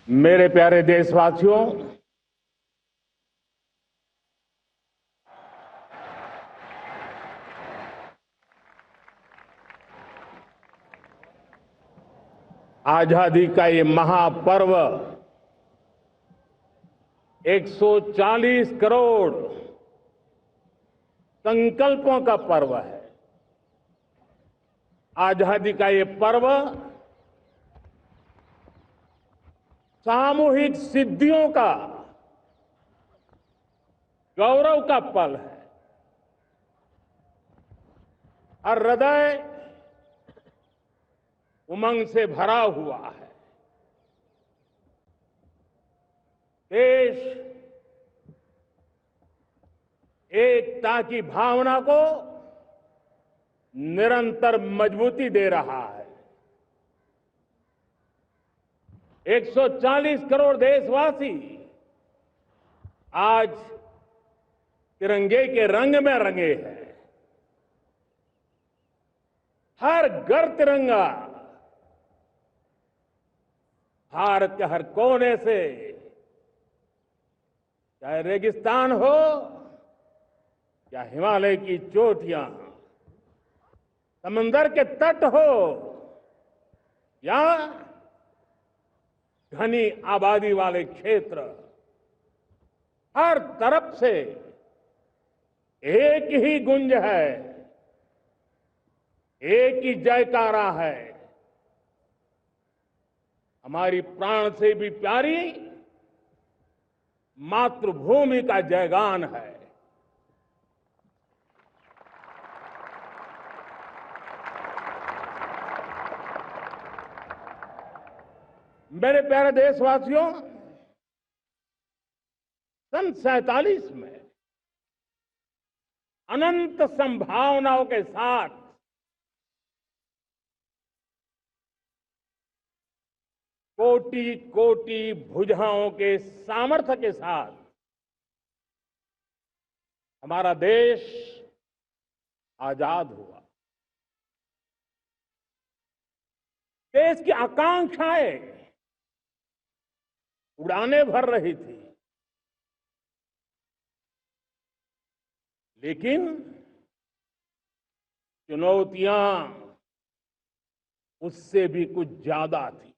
मेरे प्यारे देशवासियों, आजादी का ये महापर्व 140 करोड़ संकल्पों का पर्व है। आजादी का ये पर्व सामूहिक सिद्धियों का गौरव का पल है और हृदय उमंग से भरा हुआ है। देश एकता की भावना को निरंतर मजबूती दे रहा है। 140 करोड़ देशवासी आज तिरंगे के रंग में रंगे हैं। हर घर तिरंगा, भारत के हर कोने से, चाहे रेगिस्तान हो या हिमालय की चोटियां, समंदर के तट हो या घनी आबादी वाले क्षेत्र, हर तरफ से एक ही गुंज है, एक ही जयकारा है। हमारी प्राण से भी प्यारी मातृभूमि का जयगान है। मेरे प्यारे देशवासियों, सन 47 में अनंत संभावनाओं के साथ कोटि कोटि भुजाओं के सामर्थ्य के साथ हमारा देश आजाद हुआ। देश की आकांक्षाएं उड़ाने भर रही थी, लेकिन चुनौतियां उससे भी कुछ ज्यादा थी।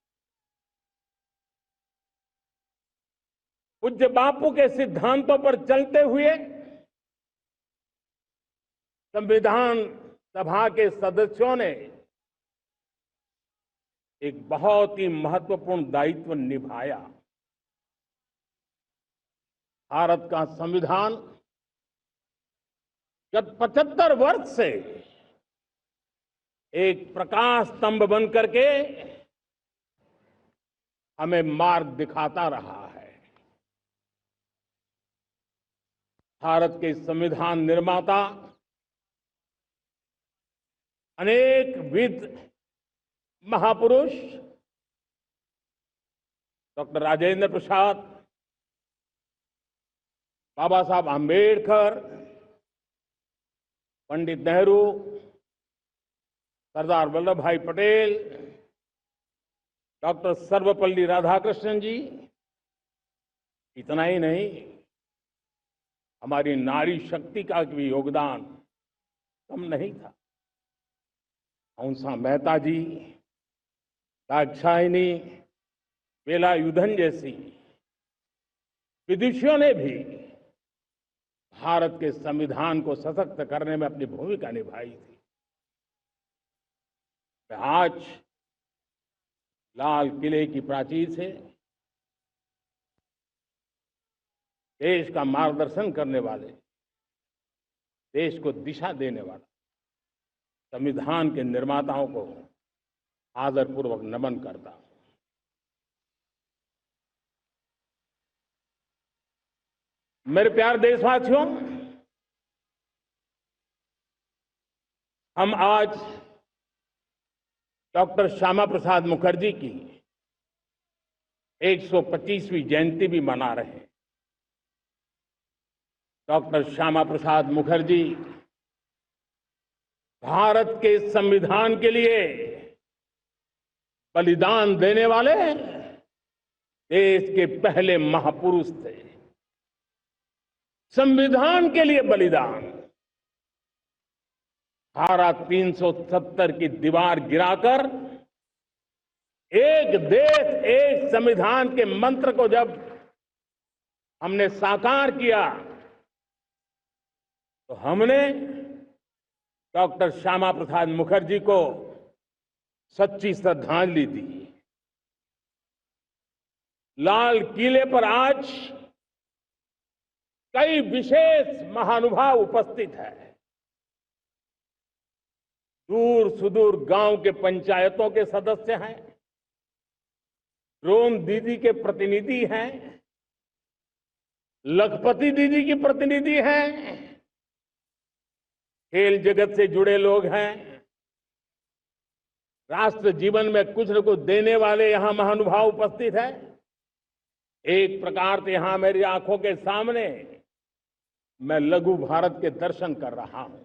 पूज्य बापू के सिद्धांतों पर चलते हुए संविधान सभा के सदस्यों ने एक बहुत ही महत्वपूर्ण दायित्व निभाया। भारत का संविधान गत 75 वर्ष से एक प्रकाश स्तंभ बनकर के हमें मार्ग दिखाता रहा है। भारत के संविधान निर्माता अनेक विद महापुरुष डॉक्टर राजेंद्र प्रसाद, बाबा साहब आंबेडकर, पंडित नेहरू, सरदार वल्लभ भाई पटेल, डॉक्टर सर्वपल्ली राधाकृष्णन जी, इतना ही नहीं, हमारी नारी शक्ति का भी योगदान कम नहीं था। हंसा मेहता जी, दाक्षायणी, वेलायुधन जैसी विदुषियों ने भी भारत के संविधान को सशक्त करने में अपनी भूमिका निभाई थी। आज लाल किले की प्राचीर से देश का मार्गदर्शन करने वाले, देश को दिशा देने वाला संविधान के निर्माताओं को आदरपूर्वक नमन करता हूं। मेरे प्यारे देशवासियों, हम आज डॉक्टर श्यामा प्रसाद मुखर्जी की 125वीं जयंती भी मना रहे हैं। डॉक्टर श्यामा प्रसाद मुखर्जी भारत के संविधान के लिए बलिदान देने वाले देश के पहले महापुरुष थे। संविधान के लिए बलिदान, धारा 370 की दीवार गिराकर एक देश एक संविधान के मंत्र को जब हमने साकार किया तो हमने डॉक्टर श्यामा प्रसाद मुखर्जी को सच्ची श्रद्धांजलि दी। लाल किले पर आज कई विशेष महानुभाव उपस्थित हैं। दूर सुदूर गांव के पंचायतों के सदस्य हैं, ड्रोन दीदी के प्रतिनिधि हैं, लखपति दीदी की प्रतिनिधि हैं, खेल जगत से जुड़े लोग हैं, राष्ट्र जीवन में कुछ न कुछ देने वाले यहां महानुभाव उपस्थित हैं। एक प्रकार से यहां मेरी आंखों के सामने मैं लघु भारत के दर्शन कर रहा हूं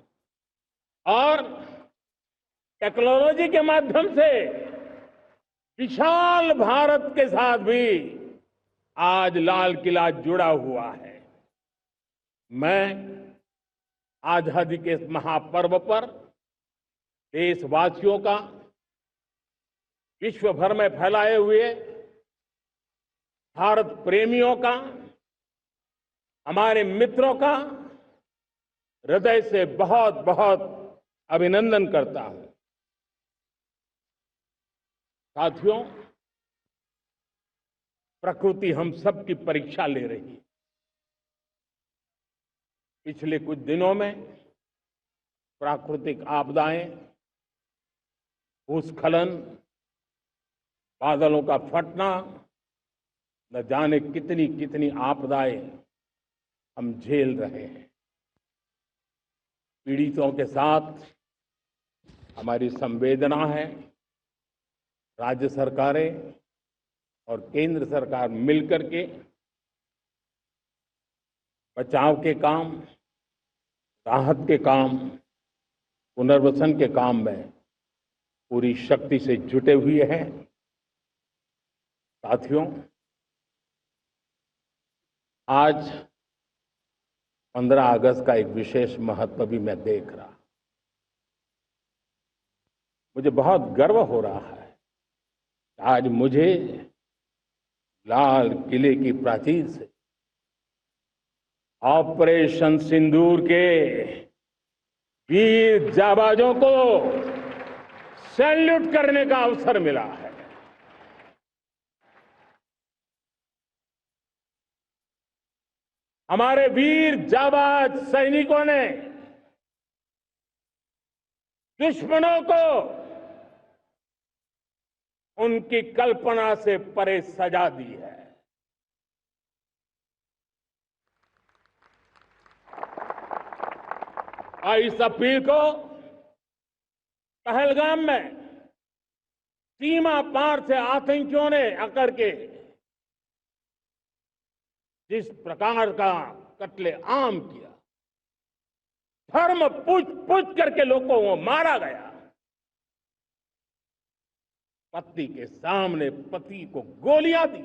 और टेक्नोलॉजी के माध्यम से विशाल भारत के साथ भी आज लाल किला जुड़ा हुआ है। मैं आजादी के इस महापर्व पर देशवासियों का, विश्व भर में फैलाए हुए भारत प्रेमियों का, हमारे मित्रों का हृदय से बहुत बहुत अभिनंदन करता हूं। साथियों, प्रकृति हम सब की परीक्षा ले रही है। पिछले कुछ दिनों में प्राकृतिक आपदाएं, भूस्खलन, बादलों का फटना, न जाने कितनी कितनी आपदाएं हम झेल रहे हैं। पीड़ितों के साथ हमारी संवेदना है। राज्य सरकारें और केंद्र सरकार मिलकर के बचाव के काम, राहत के काम, पुनर्वसन के काम में पूरी शक्ति से जुटे हुए हैं। साथियों, आज 15 अगस्त का एक विशेष महत्व भी मैं देख रहा। मुझे बहुत गर्व हो रहा है। आज मुझे लाल किले की प्राचीर से ऑपरेशन सिंदूर के वीर जाबाजों को सैल्यूट करने का अवसर मिला है। हमारे वीर जाबाज सैनिकों ने दुश्मनों को उनकी कल्पना से परे सजा दी है। और इस अपील को पहलगाम में सीमा पार से आतंकियों ने आकर के जिस प्रकार का कत्ले आम किया, धर्म पूछ करके लोगों को मारा गया। पत्नी के सामने पति को गोलियां दी,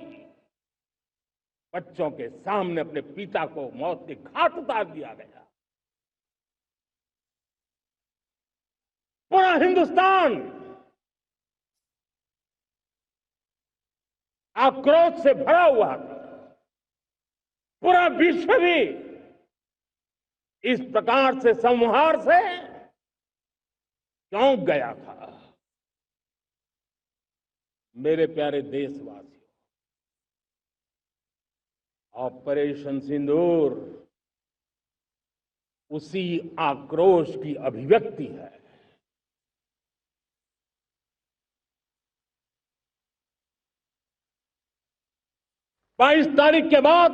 बच्चों के सामने अपने पिता को मौत के घाट उतार दिया गया। पूरा हिंदुस्तान आक्रोश से भरा हुआ था। पूरा विश्व भी इस प्रकार से संहार से चौंक गया था। मेरे प्यारे देशवासियों, ऑपरेशन सिंदूर उसी आक्रोश की अभिव्यक्ति है। बाईस तारीख के बाद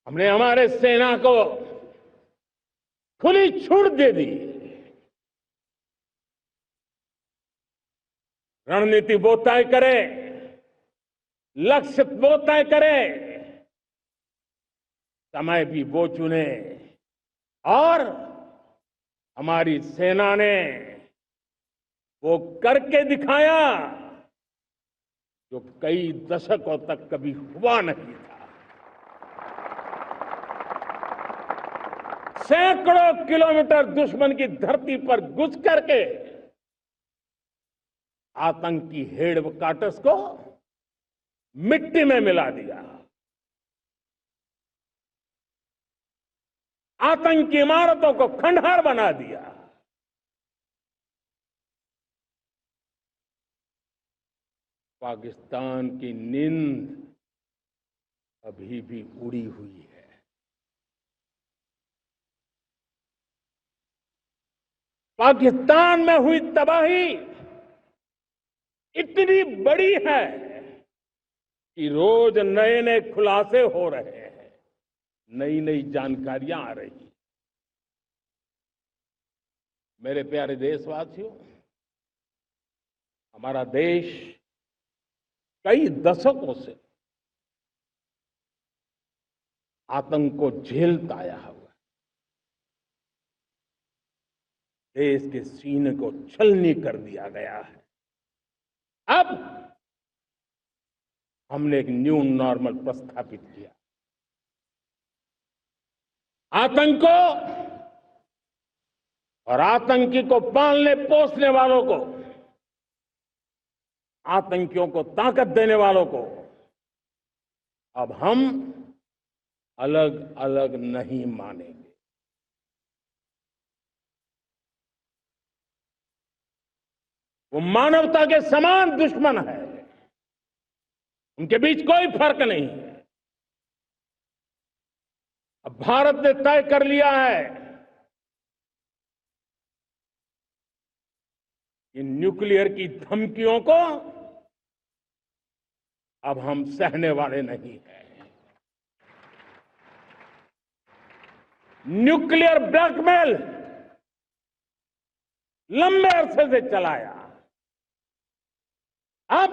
हमने हमारे सेना को खुली छूट दे दी। रणनीति वो तय करे, लक्ष्य वो तय करे, समय भी वो चुने। और हमारी सेना ने वो करके दिखाया। जो कई दशकों तक कभी हुआ नहीं था। सैकड़ों किलोमीटर दुश्मन की धरती पर घुस करके आतंकी हेडक्वार्टर्स को मिट्टी में मिला दिया, आतंकी इमारतों को खंडहर बना दिया। पाकिस्तान की नींद अभी भी उड़ी हुई है। पाकिस्तान में हुई तबाही इतनी बड़ी है कि रोज नए नए खुलासे हो रहे हैं, नई नई जानकारियां आ रही हैं। मेरे प्यारे देशवासियों, हमारा देश कई दशकों से आतंक को झेलता आया हुआ है। देश के सीने को छलनी कर दिया गया है। अब हमने एक न्यू नॉर्मल प्रस्थापित किया। आतंक को और आतंकी को पालने पोसने वालों को, आतंकियों को ताकत देने वालों को अब हम अलग अलग नहीं मानेंगे। वो मानवता के समान दुश्मन है, उनके बीच कोई फर्क नहीं है। अब भारत ने तय कर लिया है कि न्यूक्लियर की धमकियों को अब हम सहने वाले नहीं हैं। न्यूक्लियर ब्लैकमेल लंबे अरसे से चलाया, अब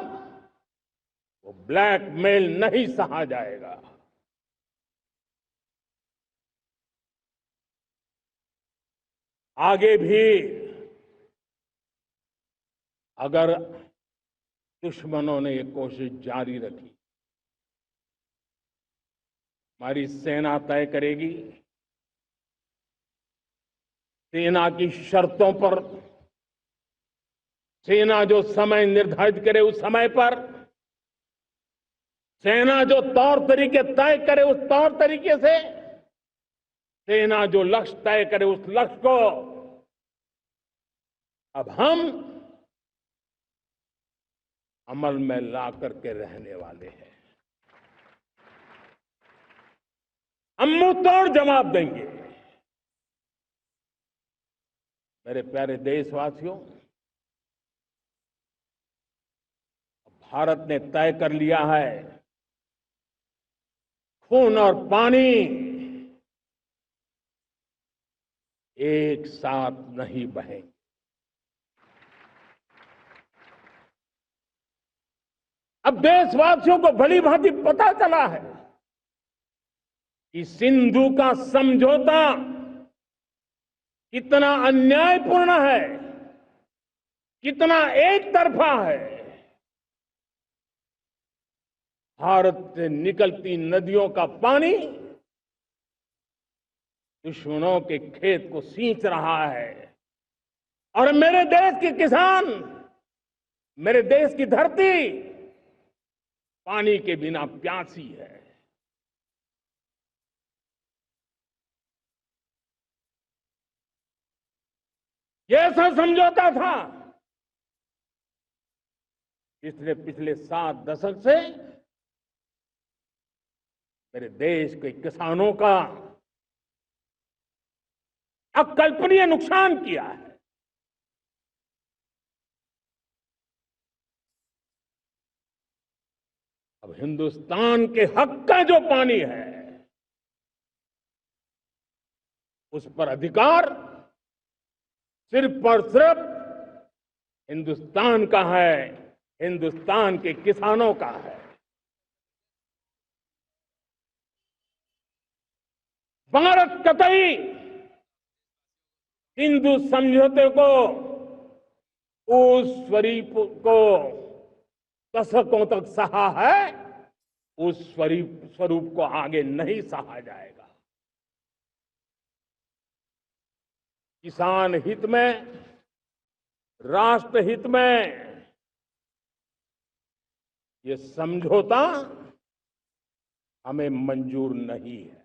वो ब्लैकमेल नहीं सहा जाएगा। आगे भी अगर दुश्मनों ने ये कोशिश जारी रखी, हमारी सेना तय करेगी, सेना की शर्तों पर, सेना जो समय निर्धारित करे उस समय पर, सेना जो तौर तरीके तय करे उस तौर तरीके से, सेना जो लक्ष्य तय करे उस लक्ष्य को अब हम अमल में ला करके रहने वाले हैं। हम मुंह तोड़ जवाब देंगे। मेरे प्यारे देशवासियों, भारत ने तय कर लिया है, खून और पानी एक साथ नहीं बहेंगे। अब देशवासियों को भली भांति पता चला है कि सिंधु का समझौता कितना अन्यायपूर्ण है, कितना एक तरफा है। भारत से निकलती नदियों का पानी दुश्मनों के खेत को सींच रहा है और मेरे देश के किसान, मेरे देश की धरती पानी के बिना प्यासी है। ये ऐसा समझौता था इसने पिछले 7 दशक से मेरे देश के किसानों का अकल्पनीय नुकसान किया है। अब हिंदुस्तान के हक का जो पानी है उस पर अधिकार सिर्फ और सिर्फ हिंदुस्तान का है, हिंदुस्तान के किसानों का है। भारत कतई सिंधु समझौते को, उस स्वरूप को दशकों तक सहा है, उस स्वरूप को आगे नहीं सहा जाएगा। किसान हित में, राष्ट्र हित में ये समझौता हमें मंजूर नहीं है।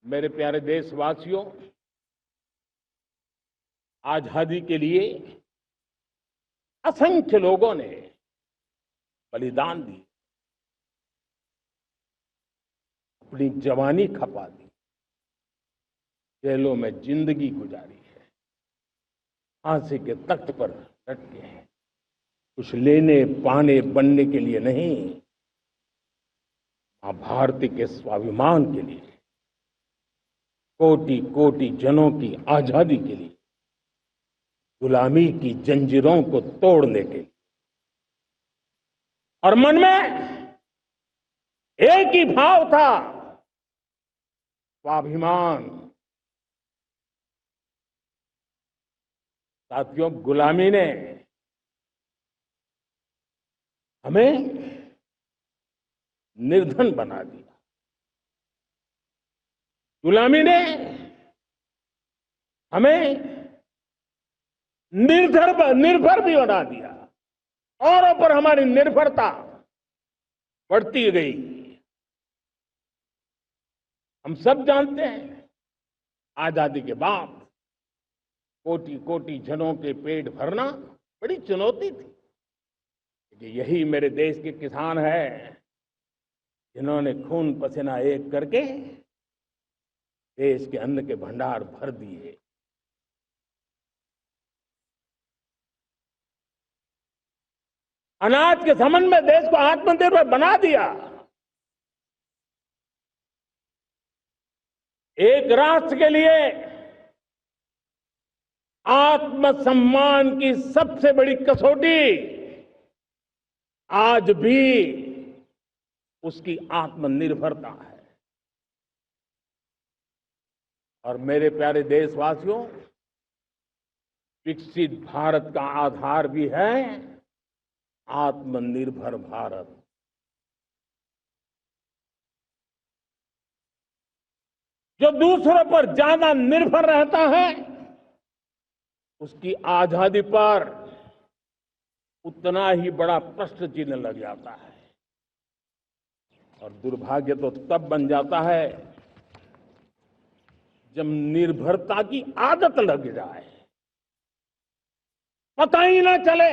मेरे प्यारे देशवासियों, आजादी के लिए असंख्य लोगों ने बलिदान दी, अपनी जवानी खपा दी, जेलों में जिंदगी गुजारी है, फांसी के तख्त पर लटके हैं, कुछ लेने पाने बनने के लिए नहीं, मां भारती के स्वाभिमान के लिए, कोटि कोटि जनों की आजादी के लिए, गुलामी की जंजीरों को तोड़ने के लिए। और मन में एक ही भाव था, स्वाभिमान। साथियों, गुलामी ने हमें निर्धन बना दिया, गुलामी ने हमें निर्भर भी बना दिया, औरों पर हमारी निर्भरता बढ़ती गई। हम सब जानते हैं, आजादी के बाद कोटि कोटि जनों के पेट भरना बड़ी चुनौती थी। यही मेरे देश के किसान हैं जिन्होंने खून पसीना एक करके देश के अन्न के भंडार भर दिए। अनाज के संबंध में देश को आत्मनिर्भर बना दिया। एक राष्ट्र के लिए आत्मसम्मान की सबसे बड़ी कसौटी आज भी उसकी आत्मनिर्भरता है। और मेरे प्यारे देशवासियों, विकसित भारत का आधार भी है आत्मनिर्भर भारत। जो दूसरों पर ज्यादा निर्भर रहता है, उसकी आजादी पर उतना ही बड़ा प्रश्न चिन्ह लग जाता है। और दुर्भाग्य तो तब बन जाता है जब निर्भरता की आदत लग जाए, पता ही ना चले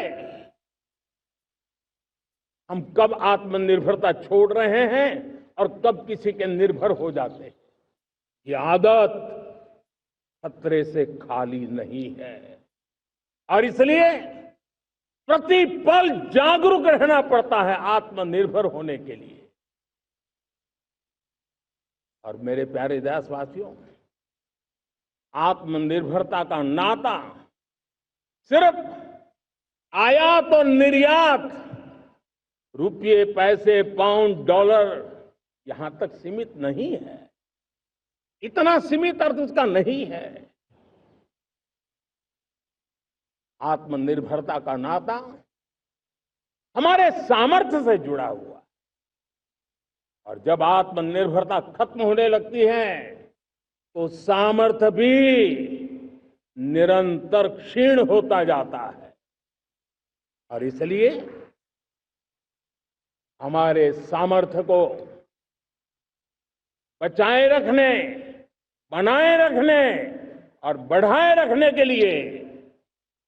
हम कब आत्मनिर्भरता छोड़ रहे हैं और कब किसी के निर्भर हो जाते हैं। ये आदत खतरे से खाली नहीं है और इसलिए प्रतिपल जागरूक रहना पड़ता है आत्मनिर्भर होने के लिए। और मेरे प्यारे देशवासियों, आत्मनिर्भरता का नाता सिर्फ आयात और निर्यात, रुपये, पैसे, पाउंड, डॉलर यहां तक सीमित नहीं है। इतना सीमित अर्थ उसका नहीं है। आत्मनिर्भरता का नाता हमारे सामर्थ्य से जुड़ा हुआ। और जब आत्मनिर्भरता खत्म होने लगती है तो सामर्थ्य भी निरंतर क्षीण होता जाता है। और इसलिए हमारे सामर्थ्य को बचाए रखने, बनाए रखने और बढ़ाए रखने के लिए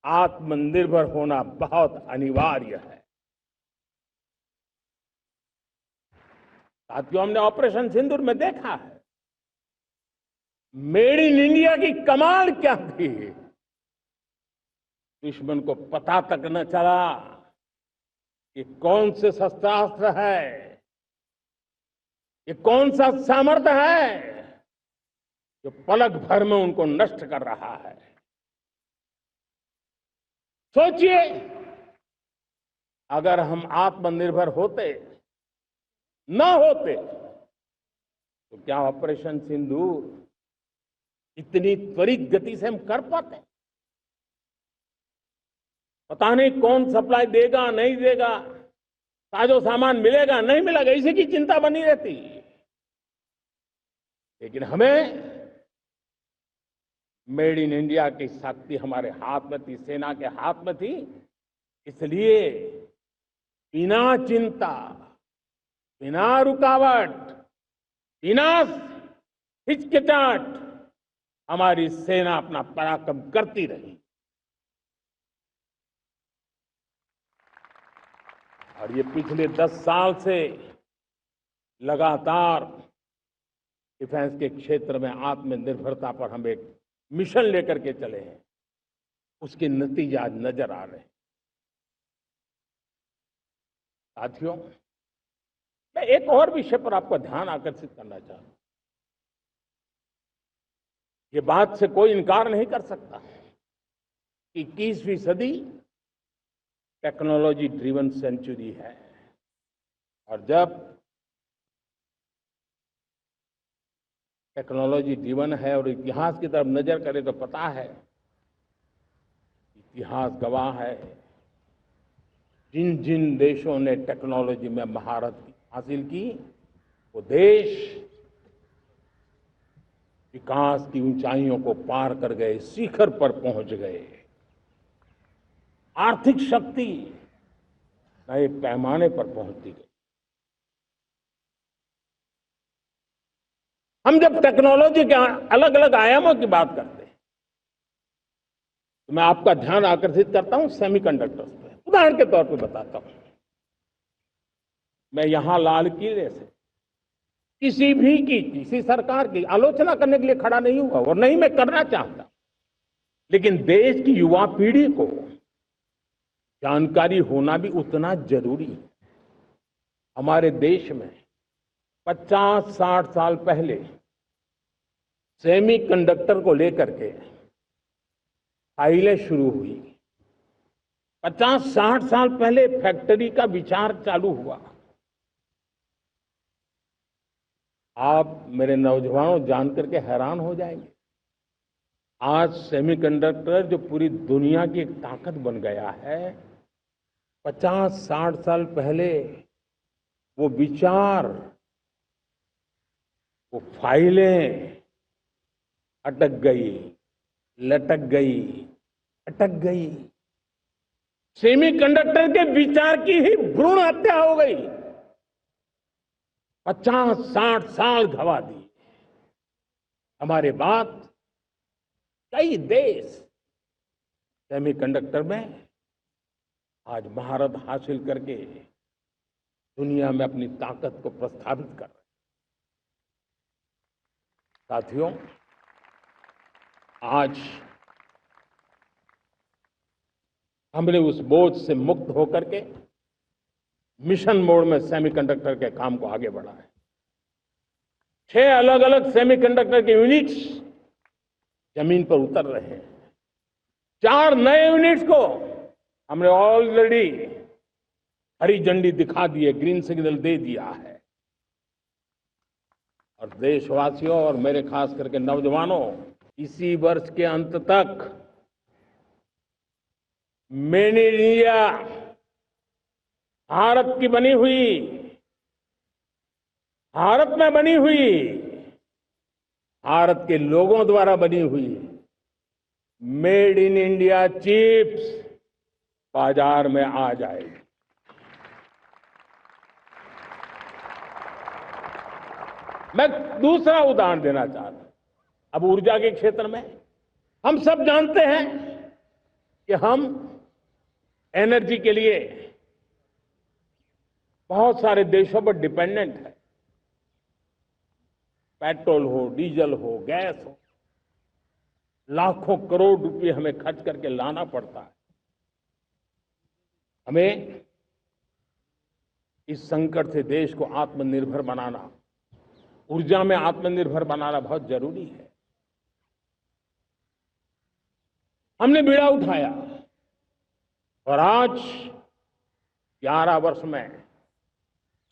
आत्मनिर्भर होना बहुत अनिवार्य है। साथियों, हमने ऑपरेशन सिंदूर में देखा है मेड इन इंडिया की कमाल क्या थी। दुश्मन को पता तक न चला कि कौन से शस्त्रास्त्र है, ये कौन सा सामर्थ्य है जो पलक भर में उनको नष्ट कर रहा है। सोचिए, अगर हम आत्मनिर्भर होते न होते तो क्या ऑपरेशन सिंदूर इतनी त्वरित गति से हम कर पाते? पता नहीं कौन सप्लाई देगा नहीं देगा, साजो सामान मिलेगा नहीं मिलेगा, इसी की चिंता बनी रहती। लेकिन हमें मेड इन इंडिया की शक्ति हमारे हाथ में थी, सेना के हाथ में थी। इसलिए बिना चिंता, बिना रुकावट, बिना हिचकिचाहट हमारी सेना अपना पराक्रम करती रही। और ये पिछले 10 साल से लगातार डिफेंस के क्षेत्र में आत्मनिर्भरता पर हम एक मिशन लेकर के चले हैं, उसके नतीजे आज नजर आ रहे हैं। साथियों, मैं एक और विषय पर आपका ध्यान आकर्षित करना चाहता हूं। ये बात से कोई इनकार नहीं कर सकता कि 21वीं सदी टेक्नोलॉजी ड्रिवन सेंचुरी है। और जब टेक्नोलॉजी ड्रिवन है और इतिहास की तरफ नजर करें तो पता है, इतिहास गवाह है, जिन जिन देशों ने टेक्नोलॉजी में महारत हासिल की, वो देश विकास की ऊंचाइयों को पार कर गए, शिखर पर पहुंच गए। आर्थिक शक्ति नए पैमाने पर पहुंचती गई। हम जब टेक्नोलॉजी के अलग अलग आयामों की बात करते हैं तो मैं आपका ध्यान आकर्षित करता हूं सेमीकंडक्टर्स पे। उदाहरण के तौर पे बताता हूं, मैं यहां लाल किले से किसी सरकार की आलोचना करने के लिए खड़ा नहीं हुआ और नहीं मैं करना चाहता, लेकिन देश की युवा पीढ़ी को जानकारी होना भी उतना जरूरी है। हमारे देश में 50-60 साल पहले सेमीकंडक्टर को लेकर के फाइलें शुरू हुई। 50-60 साल पहले फैक्ट्री का विचार चालू हुआ। आप मेरे नौजवानों जानकर के हैरान हो जाएंगे, आज सेमीकंडक्टर जो पूरी दुनिया की एक ताकत बन गया है, 50-60 साल पहले वो विचार, वो फाइलें अटक गई, लटक गई, अटक गई। सेमीकंडक्टर के विचार की ही भ्रूण हत्या हो गई। 50-60 साल गवा दी। हमारे बाद कई देश सेमीकंडक्टर में आज महारत हासिल करके दुनिया में अपनी ताकत को प्रस्थापित कर रहे हैं। साथियों, आज हमने उस बोझ से मुक्त होकर के मिशन मोड में सेमीकंडक्टर के काम को आगे बढ़ा है। 6 अलग अलग सेमीकंडक्टर के यूनिट्स जमीन पर उतर रहे हैं। 4 नए यूनिट्स को हमने ऑलरेडी हरी झंडी दिखा दी है, ग्रीन सिग्नल दे दिया है। और देशवासियों और मेरे खास करके नौजवानों, इसी वर्ष के अंत तक मेड इन इंडिया, भारत की बनी हुई, भारत में बनी हुई, भारत के लोगों द्वारा बनी हुई मेड इन इंडिया चिप्स बाजार में आ जाएगी। मैं दूसरा उदाहरण देना चाहता हूं। अब ऊर्जा के क्षेत्र में हम सब जानते हैं कि हम एनर्जी के लिए बहुत सारे देशों पर डिपेंडेंट है। पेट्रोल हो, डीजल हो, गैस हो, लाखों करोड़ रुपए हमें खर्च करके लाना पड़ता है। हमें इस संकट से देश को आत्मनिर्भर बनाना, ऊर्जा में आत्मनिर्भर बनाना बहुत जरूरी है। हमने बीड़ा उठाया और आज 11 वर्ष में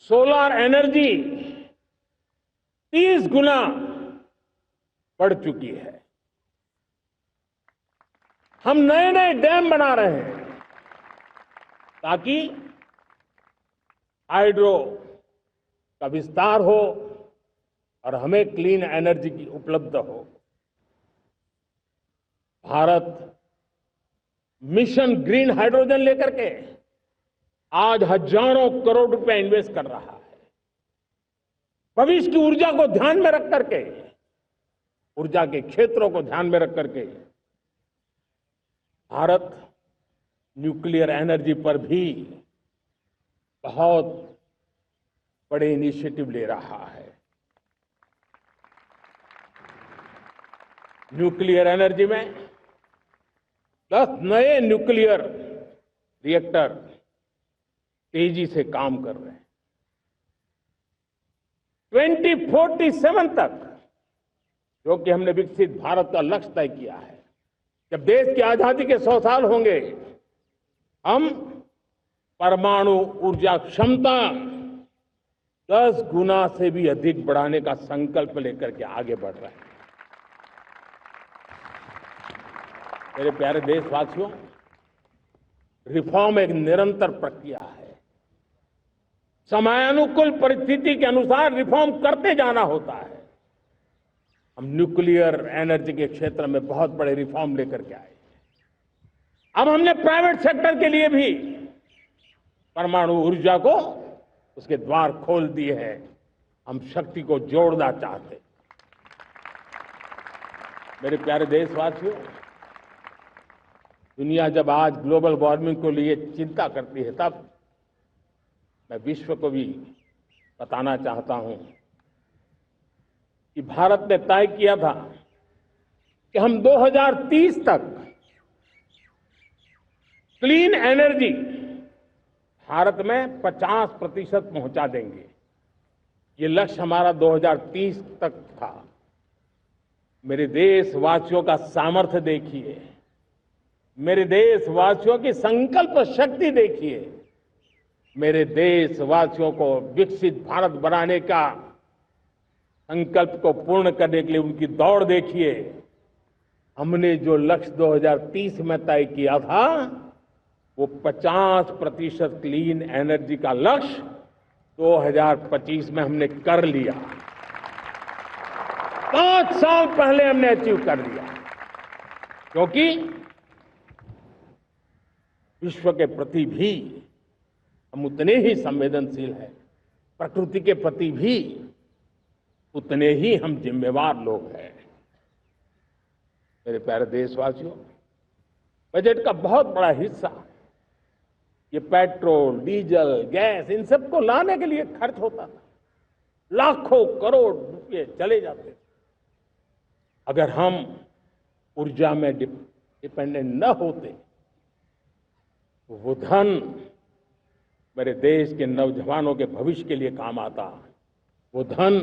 सोलर एनर्जी 30 गुना बढ़ चुकी है। हम नए नए डैम बना रहे हैं, ताकि हाइड्रो का विस्तार हो और हमें क्लीन एनर्जी की उपलब्ध हो। भारत मिशन ग्रीन हाइड्रोजन लेकर के आज हजारों करोड़ रुपए इन्वेस्ट कर रहा है। भविष्य की ऊर्जा को ध्यान में रख करके, ऊर्जा के क्षेत्रों को ध्यान में रख करके भारत न्यूक्लियर एनर्जी पर भी बहुत बड़े इनिशिएटिव ले रहा है। न्यूक्लियर एनर्जी में 10 नए न्यूक्लियर रिएक्टर तेजी से काम कर रहे हैं। 2047 तक, जो कि हमने विकसित भारत का लक्ष्य तय किया है, जब देश की आजादी के 100 साल होंगे, हम परमाणु ऊर्जा क्षमता 10 गुना से भी अधिक बढ़ाने का संकल्प लेकर के आगे बढ़ रहे हैं। मेरे प्यारे देशवासियों, रिफॉर्म एक निरंतर प्रक्रिया है। समयानुकूल परिस्थिति के अनुसार रिफॉर्म करते जाना होता है। हम न्यूक्लियर एनर्जी के क्षेत्र में बहुत बड़े रिफॉर्म लेकर के आए। अब हमने प्राइवेट सेक्टर के लिए भी परमाणु ऊर्जा को उसके द्वार खोल दिए हैं। हम शक्ति को जोड़ना चाहते। मेरे प्यारे देशवासियों, दुनिया जब आज ग्लोबल वार्मिंग को लिए चिंता करती है, तब मैं विश्व को भी बताना चाहता हूं कि भारत ने तय किया था कि हम 2030 तक क्लीन एनर्जी भारत में 50% पहुंचा देंगे। ये लक्ष्य हमारा 2030 तक था। मेरे देशवासियों का सामर्थ्य देखिए, मेरे देशवासियों की संकल्प शक्ति देखिए, मेरे देशवासियों को विकसित भारत बनाने का संकल्प को पूर्ण करने के लिए उनकी दौड़ देखिए। हमने जो लक्ष्य 2030 में तय किया था, वो 50% क्लीन एनर्जी का लक्ष्य 2025 में हमने कर लिया। 5 साल पहले हमने अचीव कर लिया, क्योंकि विश्व के प्रति भी हम उतने ही संवेदनशील हैं, प्रकृति के प्रति भी उतने ही हम जिम्मेवार लोग हैं। मेरे प्यारे देशवासियों, बजट का बहुत बड़ा हिस्सा ये पेट्रोल, डीजल, गैस, इन सबको लाने के लिए खर्च होता था। लाखों करोड़ रुपए चले जाते थे। अगर हम ऊर्जा में डिपेंडेंट न होते, तो वो धन मेरे देश के नौजवानों के भविष्य के लिए काम आता। वो धन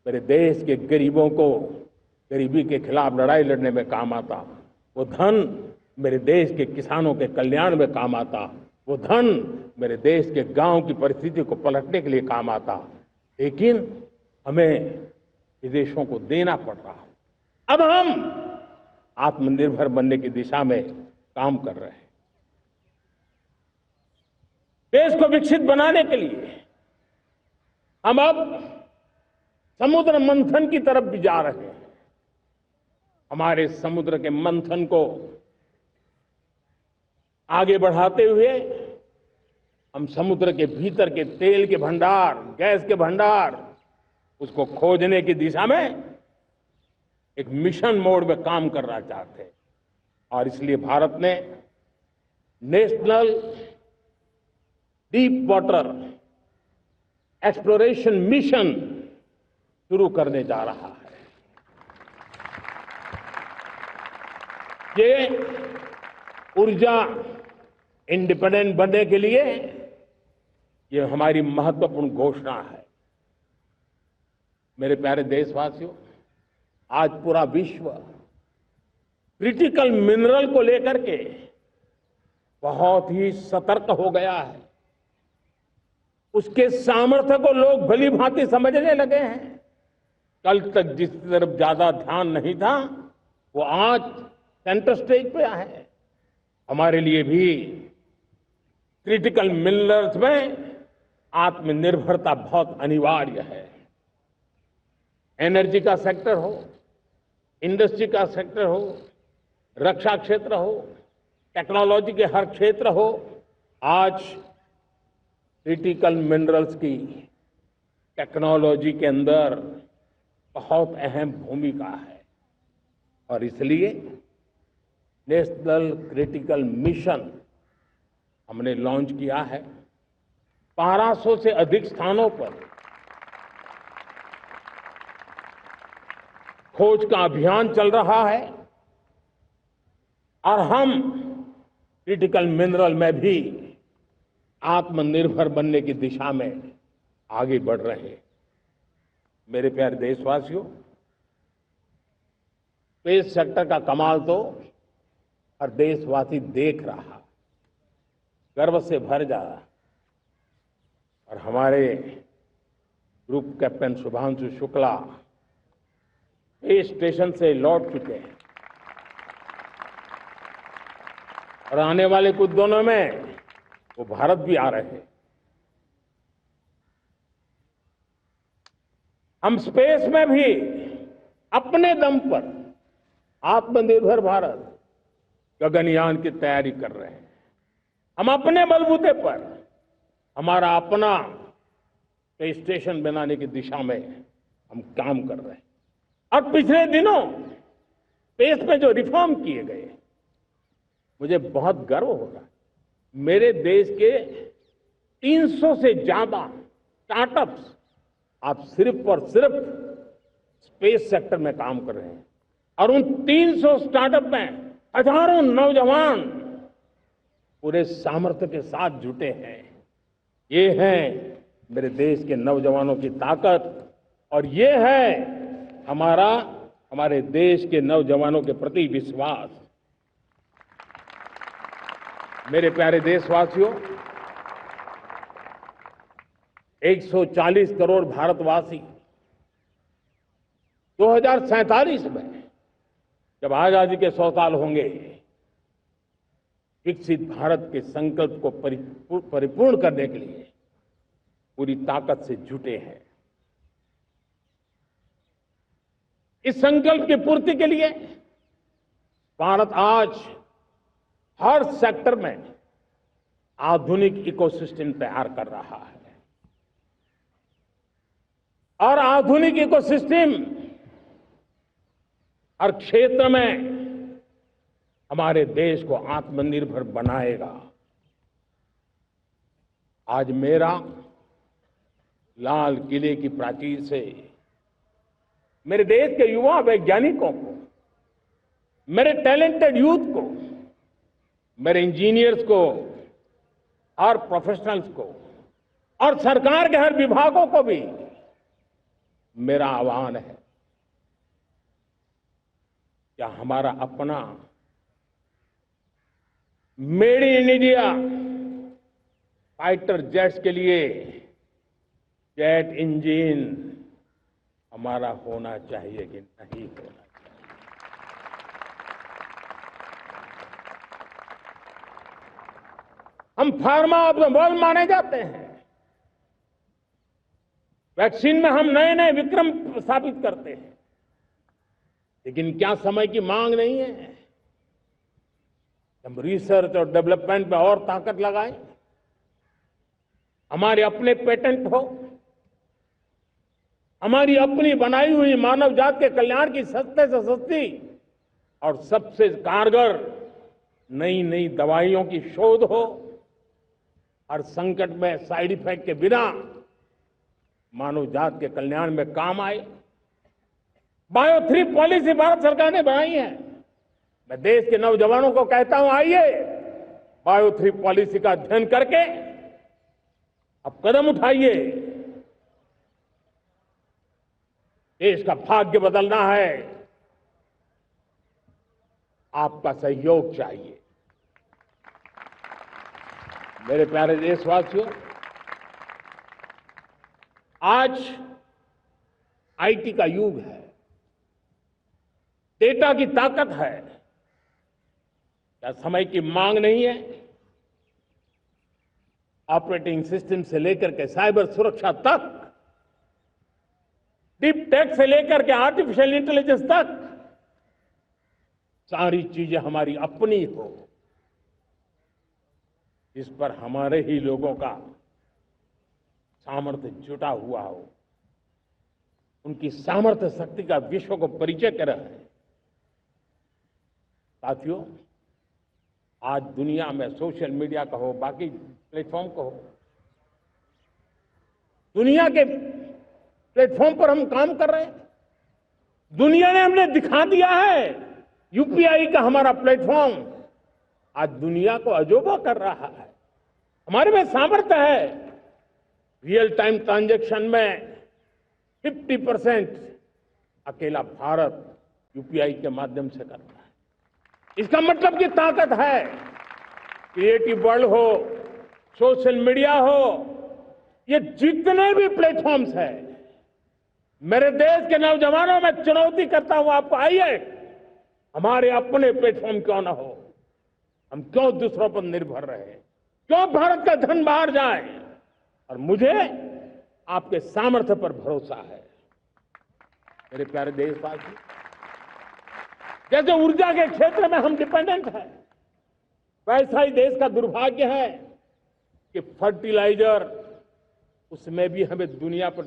मेरे देश के गरीबों को गरीबी के खिलाफ लड़ाई लड़ने में काम आता। वो धन मेरे देश के किसानों के कल्याण में काम आता। वो धन मेरे देश के गांव की परिस्थिति को पलटने के लिए काम आता। लेकिन हमें विदेशों को देना पड़ रहा है। अब हम आत्मनिर्भर बनने की दिशा में काम कर रहे हैं। देश को विकसित बनाने के लिए हम अब समुद्र मंथन की तरफ भी जा रहे हैं। हमारे समुद्र के मंथन को आगे बढ़ाते हुए हम समुद्र के भीतर के तेल के भंडार, गैस के भंडार, उसको खोजने की दिशा में एक मिशन मोड में काम करना चाहते हैं। और इसलिए भारत ने national deep water exploration mission शुरू करने जा रहा है। ये ऊर्जा इंडिपेंडेंट बनने के लिए ये हमारी महत्वपूर्ण घोषणा है। मेरे प्यारे देशवासियों, आज पूरा विश्व क्रिटिकल मिनरल को लेकर के बहुत ही सतर्क हो गया है। उसके सामर्थ्य को लोग भली भांति समझने लगे हैं। कल तक जिस तरफ ज्यादा ध्यान नहीं था, वो आज सेंटर स्टेज पे है। हमारे लिए भी क्रिटिकल मिनरल्स में आत्मनिर्भरता बहुत अनिवार्य है। एनर्जी का सेक्टर हो, इंडस्ट्री का सेक्टर हो, रक्षा क्षेत्र हो, टेक्नोलॉजी के हर क्षेत्र हो, आज क्रिटिकल मिनरल्स की टेक्नोलॉजी के अंदर बहुत अहम भूमिका है। और इसलिए नेशनल क्रिटिकल मिशन हमने लॉन्च किया है। 1200 से अधिक स्थानों पर खोज का अभियान चल रहा है और हम क्रिटिकल मिनरल में भी आत्मनिर्भर बनने की दिशा में आगे बढ़ रहे हैं। मेरे प्यारे देशवासियों, स्पेस सेक्टर का कमाल तो हर देशवासी देख रहा, गर्व से भर जा रहा। और हमारे group captain Shubhanshu Shukla space station से लौट चुके हैं और आने वाले कुछ दिनों में वो भारत भी आ रहे हैं। हम स्पेस में भी अपने दम पर आत्मनिर्भर भारत गगनयान की तैयारी कर रहे हैं। हम अपने बलबूते पर हमारा अपना स्पेस स्टेशन बनाने की दिशा में हम काम कर रहे हैं। और पिछले दिनों स्पेस में जो रिफॉर्म किए गए, मुझे बहुत गर्व हो रहा है। मेरे देश के 300 से ज्यादा स्टार्टअप्स आप सिर्फ और सिर्फ स्पेस सेक्टर में काम कर रहे हैं और उन 300 स्टार्टअप में हजारों नौजवान पूरे सामर्थ्य के साथ जुटे हैं। ये है मेरे देश के नौजवानों की ताकत और ये है हमारे देश के नौजवानों के प्रति विश्वास। मेरे प्यारे देशवासियों, 140 करोड़ भारतवासी 2047 में जब आजादी के 100 साल होंगे, विकसित भारत के संकल्प को परिपूर्ण करने के लिए पूरी ताकत से जुटे हैं। इस संकल्प की पूर्ति के लिए भारत आज हर सेक्टर में आधुनिक इकोसिस्टम तैयार कर रहा है और आधुनिक इकोसिस्टम हर क्षेत्र में हमारे देश को आत्मनिर्भर बनाएगा। आज मेरा लाल किले की प्राचीर से मेरे देश के युवा वैज्ञानिकों को, मेरे टैलेंटेड यूथ को, मेरे इंजीनियर्स को और प्रोफेशनल्स को और सरकार के हर विभागों को भी मेरा आह्वान है, क्या हमारा अपना made in India fighter jets के लिए जेट इंजन हमारा होना चाहिए कि नहीं होना चाहिए? हम फार्मा ऑफ द वर्ल्ड माने जाते हैं। वैक्सीन में हम नए नए विक्रम स्थापित करते हैं, लेकिन क्या समय की मांग नहीं है? हम रिसर्च और डेवलपमेंट में और ताकत लगाएं, हमारे अपने पेटेंट हो, हमारी अपनी बनाई हुई मानव जात के कल्याण की सस्ते से सस्ती और सबसे कारगर नई नई दवाइयों की शोध हो, हर संकट में साइड इफेक्ट के बिना मानव जात के कल्याण में काम आए। बायो 3 पॉलिसी भारत सरकार ने बनाई है। मैं देश के नौजवानों को कहता हूं, आइए बायो 3 पॉलिसी का अध्ययन करके अब कदम उठाइए। देश का भाग्य बदलना है, आपका सहयोग चाहिए। मेरे प्यारे देशवासियों, आज आईटी का युग है, डेटा की ताकत है। क्या समय की मांग नहीं है? ऑपरेटिंग सिस्टम से लेकर के साइबर सुरक्षा तक, डीप टेक से लेकर के आर्टिफिशियल इंटेलिजेंस तक, सारी चीजें हमारी अपनी हो, इस पर हमारे ही लोगों का सामर्थ्य जुटा हुआ हो, उनकी सामर्थ्य शक्ति का विश्व को परिचय कराए। साथियों, आज दुनिया में सोशल मीडिया का हो, बाकी प्लेटफॉर्म का हो, दुनिया के प्लेटफॉर्म पर हम काम कर रहे हैं। दुनिया ने हमने दिखा दिया है, यूपीआई का हमारा प्लेटफॉर्म आज दुनिया को अजोबा कर रहा है। हमारे में सामर्थ्य है। रियल टाइम ट्रांजैक्शन में 50% अकेला भारत यूपीआई के माध्यम से कर रहा है। इसका मतलब की ताकत है। क्रिएटिव वर्ल्ड हो, सोशल मीडिया हो, ये जितने भी प्लेटफॉर्म्स हैं, मेरे देश के नौजवानों में चुनौती करता हूं आपको, आइए हमारे अपने प्लेटफॉर्म क्यों ना हो, हम क्यों दूसरों पर निर्भर रहे, क्यों भारत का धन बाहर जाए। और मुझे आपके सामर्थ्य पर भरोसा है। मेरे प्यारे देशवासी, जैसे ऊर्जा के क्षेत्र में हम डिपेंडेंट हैं, वैसा ही देश का दुर्भाग्य है कि फर्टिलाइजर, उसमें भी हमें दुनिया पर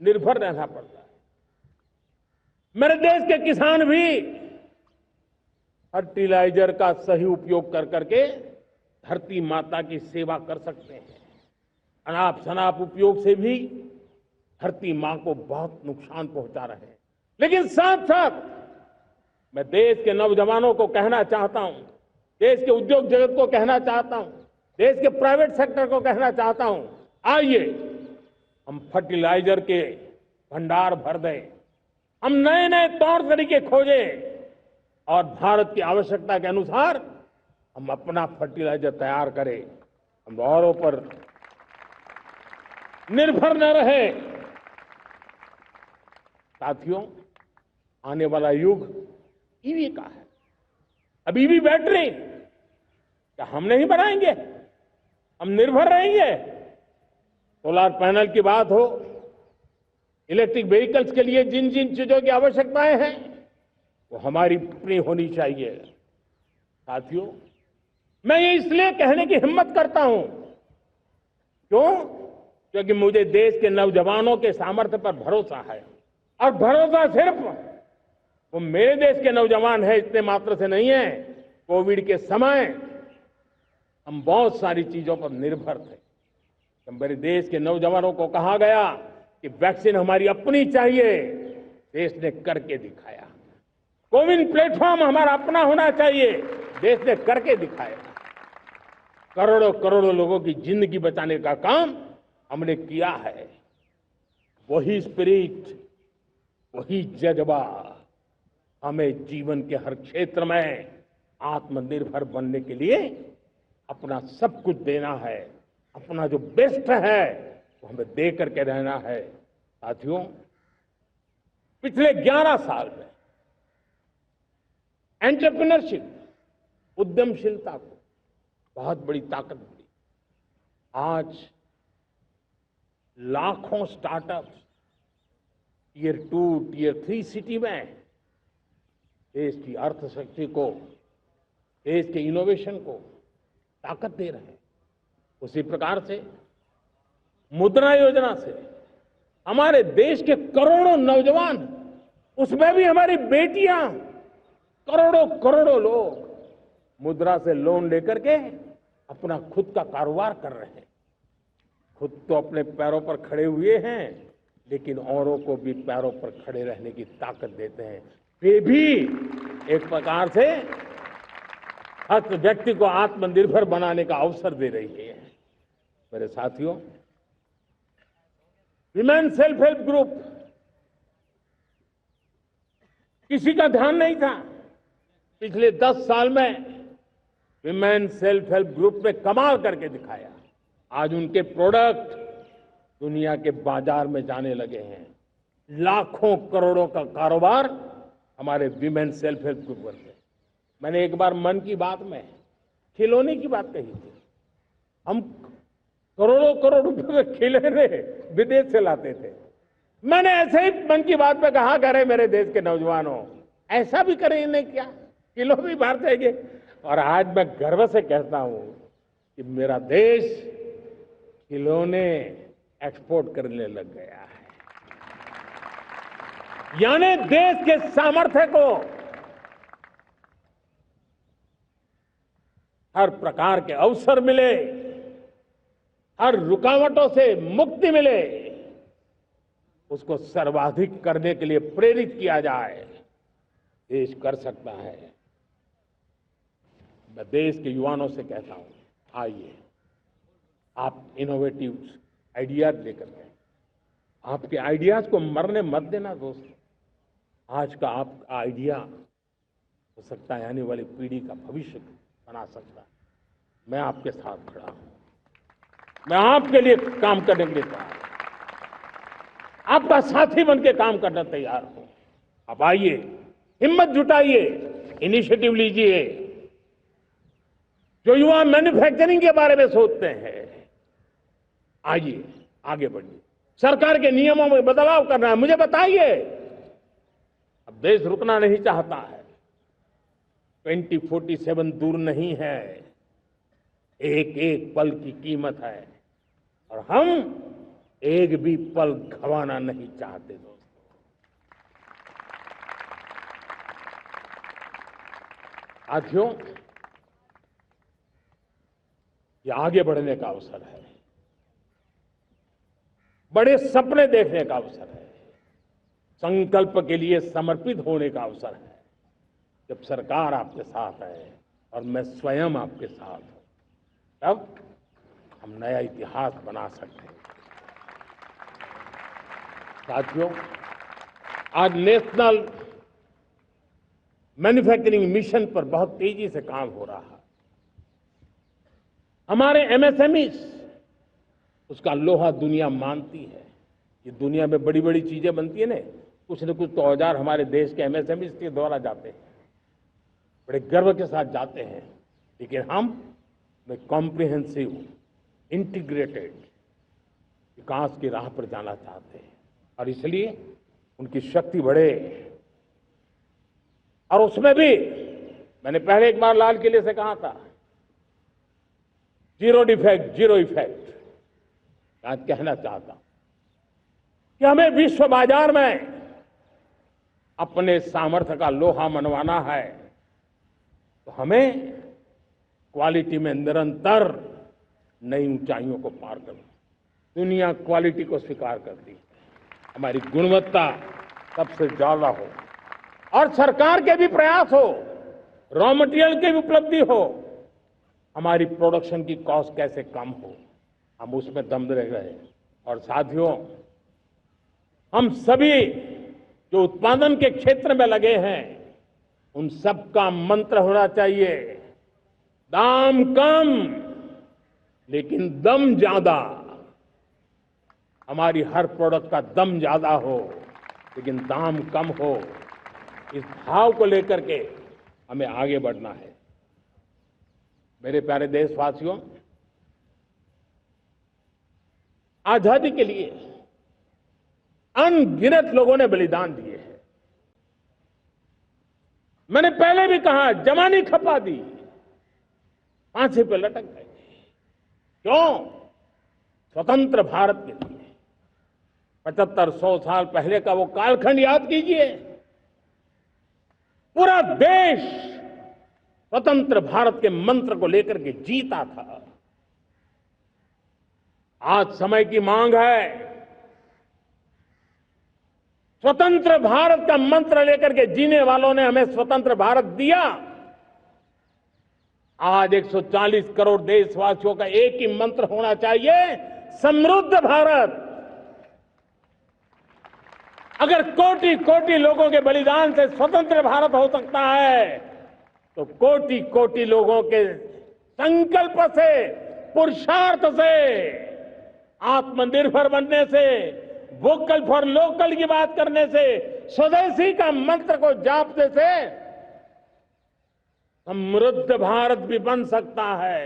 निर्भर रहना पड़ता है। मेरे देश के किसान भी फर्टिलाइजर का सही उपयोग कर करके धरती माता की सेवा कर सकते हैं। अनाप शनाप उपयोग से भी धरती मां को बहुत नुकसान पहुंचा रहे हैं। लेकिन साथ साथ मैं देश के नौजवानों को कहना चाहता हूं, देश के उद्योग जगत को कहना चाहता हूं, देश के प्राइवेट सेक्टर को कहना चाहता हूं, आइए हम फर्टिलाइजर के भंडार भर दें, हम नए नए तौर तरीके खोजें और भारत की आवश्यकता के अनुसार हम अपना फर्टिलाइजर तैयार करें। हम औरों पर निर्भर न रहे। साथियों, आने वाला युग ईवी का है। अब ईवी बैटरी क्या हम नहीं बनाएंगे? हम निर्भर रहेंगे? सोलर पैनल की बात हो, इलेक्ट्रिक व्हीकल्स के लिए जिन जिन चीजों की आवश्यकताएं हैं वो हमारी अपनी होनी चाहिए। साथियों, मैं ये इसलिए कहने की हिम्मत करता हूं, क्यों? क्योंकि मुझे देश के नौजवानों के सामर्थ्य पर भरोसा है। और भरोसा सिर्फ वो मेरे देश के नौजवान है इतने मात्र से नहीं है। कोविड के समय हम बहुत सारी चीजों पर निर्भर थे। तो मेरे देश के नौजवानों को कहा गया कि वैक्सीन हमारी अपनी चाहिए, देश ने करके दिखाया। कोविन प्लेटफॉर्म हमारा अपना होना चाहिए, देश ने करके दिखाया। करोड़ों करोड़ों लोगों की जिंदगी बचाने का काम हमने किया है। वही स्पिरिट, वही जज्बा हमें जीवन के हर क्षेत्र में आत्मनिर्भर बनने के लिए अपना सब कुछ देना है। अपना जो बेस्ट है वो हमें दे करके रहना है। साथियों, पिछले 11 साल में एंटरप्रेन्योरशिप, उद्यमशीलता को बहुत बड़ी ताकत मिली। आज लाखों स्टार्टअप्स टियर 2, टियर 3 सिटी में देश की अर्थशक्ति को, देश के इनोवेशन को ताकत दे रहे हैं। उसी प्रकार से मुद्रा योजना से हमारे देश के करोड़ों नौजवान, उसमें भी हमारी बेटियां, करोड़ों करोड़ों लोग मुद्रा से लोन लेकर के अपना खुद का कारोबार कर रहे हैं। खुद तो अपने पैरों पर खड़े हुए हैं, लेकिन औरों को भी पैरों पर खड़े रहने की ताकत देते हैं। वे भी एक प्रकार से हर व्यक्ति को आत्मनिर्भर बनाने का अवसर दे रही है। मेरे साथियों, विमेन सेल्फ हेल्प ग्रुप किसी का ध्यान नहीं था। पिछले 10 साल में विमेन सेल्फ हेल्प ग्रुप ने कमाल करके दिखाया। आज उनके प्रोडक्ट दुनिया के बाजार में जाने लगे हैं। लाखों करोड़ों का कारोबार हमारे विमेन सेल्फ हेल्प ग्रुप करते हैं। मैंने एक बार मन की बात में खिलौने की बात कही थी। हम करोड़ों करोड़ रुपए के खिलौने विदेश से लाते थे। मैंने ऐसे ही मन की बात पे कहा, करे मेरे देश के नौजवानों, ऐसा भी करें इन्हें क्या, किलो भी बाहर देंगे। और आज मैं गर्व से कहता हूं कि मेरा देश खिलौने एक्सपोर्ट करने लग गया है। यानी देश के सामर्थ्य को हर प्रकार के अवसर मिले, हर रुकावटों से मुक्ति मिले, उसको सर्वाधिक करने के लिए प्रेरित किया जाए। देश कर सकता है। मैं देश के युवाओं से कहता हूं, आइए आप इनोवेटिव आइडियाज लेकर के, आपके आइडियाज को मरने मत देना दोस्त। आज का आपका आइडिया हो सकता है आने वाली पीढ़ी का भविष्य बना सकता है। मैं आपके साथ खड़ा हूं, मैं आपके लिए काम करने के लिए तैयार हूं, आपका साथी बन के काम करना तैयार हूं। आप आइए, हिम्मत जुटाइए, इनिशिएटिव लीजिए। जो युवा मैन्युफैक्चरिंग के बारे में सोचते हैं, आइए आगे बढ़िए। सरकार के नियमों में बदलाव करना है, मुझे बताइए। अब देश रुकना नहीं चाहता है। 2047 दूर नहीं है, एक एक पल की कीमत है और हम एक भी पल गंवाना नहीं चाहते दोस्तों। साथियों, ये आगे बढ़ने का अवसर है, बड़े सपने देखने का अवसर है, संकल्प के लिए समर्पित होने का अवसर है। जब सरकार आपके साथ है और मैं स्वयं आपके साथ हूं, तब हम नया इतिहास बना सकते हैं। साथियों, आज नेशनल मैन्युफैक्चरिंग मिशन पर बहुत तेजी से काम हो रहा है। हमारे एमएसएमईज, उसका लोहा दुनिया मानती है। ये दुनिया में बड़ी बड़ी चीजें बनती है ना, कुछ न कुछ तो औजार हमारे देश के एमएसएमईज के द्वारा जाते हैं, बड़े गर्व के साथ जाते हैं। लेकिन हम कॉम्प्रिहेंसिव इंटीग्रेटेड विकास की राह पर जाना चाहते हैं और इसलिए उनकी शक्ति बढ़े। और उसमें भी मैंने पहले एक बार लाल किले से कहा था, जीरो डिफेक्ट जीरो इफेक्ट। आज कहना चाहता हूं कि हमें विश्व बाजार में अपने सामर्थ्य का लोहा मनवाना है, तो हमें क्वालिटी में निरंतर नई ऊंचाइयों को पार करना। दुनिया क्वालिटी को स्वीकार करती है, हमारी गुणवत्ता सबसे ज्यादा हो और सरकार के भी प्रयास हो, रॉ मटेरियल की भी उपलब्धि हो, हमारी प्रोडक्शन की कॉस्ट कैसे कम हो, हम उसमें दम रह गए। और साथियों, हम सभी जो उत्पादन के क्षेत्र में लगे हैं, उन सबका मंत्र होना चाहिए, दाम कम लेकिन दम ज्यादा। हमारी हर प्रोडक्ट का दम ज्यादा हो लेकिन दाम कम हो। इस भाव को लेकर के हमें आगे बढ़ना है। मेरे प्यारे देशवासियों, आजादी के लिए अनगिनत लोगों ने बलिदान दिए हैं। मैंने पहले भी कहा, जवानी खपा दी, फांसी पे लटक गए। क्यों? स्वतंत्र भारत के लिए। 75-100 साल पहले का वो कालखंड याद कीजिए। पूरा देश स्वतंत्र भारत के मंत्र को लेकर के जीता था। आज समय की मांग है, स्वतंत्र भारत का मंत्र लेकर के जीने वालों ने हमें स्वतंत्र भारत दिया। आज 140 करोड़ देशवासियों का एक ही मंत्र होना चाहिए, समृद्ध भारत। अगर कोटि कोटि लोगों के बलिदान से स्वतंत्र भारत हो सकता है, तो कोटि कोटि लोगों के संकल्प से, पुरुषार्थ से, आत्मनिर्भर बनने से, वोकल फॉर लोकल की बात करने से, स्वदेशी का मंत्र को जापने से समृद्ध भारत भी बन सकता है।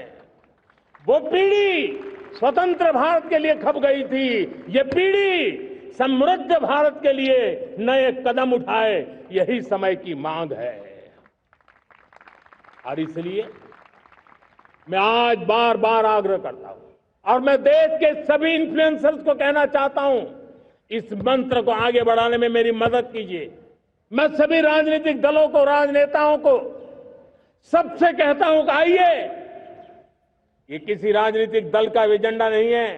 वो पीढ़ी स्वतंत्र भारत के लिए खप गई थी। ये पीढ़ी समृद्ध भारत के लिए नए कदम उठाए, यही समय की मांग है। और इसलिए मैं आज बार बार आग्रह करता हूं और मैं देश के सभी इन्फ्लुएंसर्स को कहना चाहता हूं, इस मंत्र को आगे बढ़ाने में मेरी मदद कीजिए। मैं सभी राजनीतिक दलों को, राजनेताओं को सबसे कहता हूं कि आइए, ये किसी राजनीतिक दल का एजेंडा नहीं है,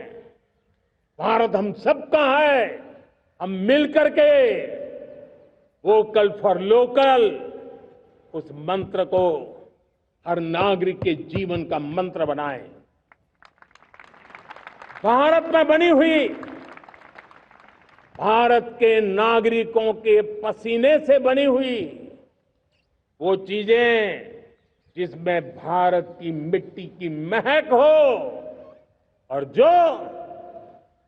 भारत हम सबका है। हम मिलकर के वोकल फॉर लोकल उस मंत्र को हर नागरिक के जीवन का मंत्र बनाएं। भारत में बनी हुई, भारत के नागरिकों के पसीने से बनी हुई वो चीजें जिसमें भारत की मिट्टी की महक हो और जो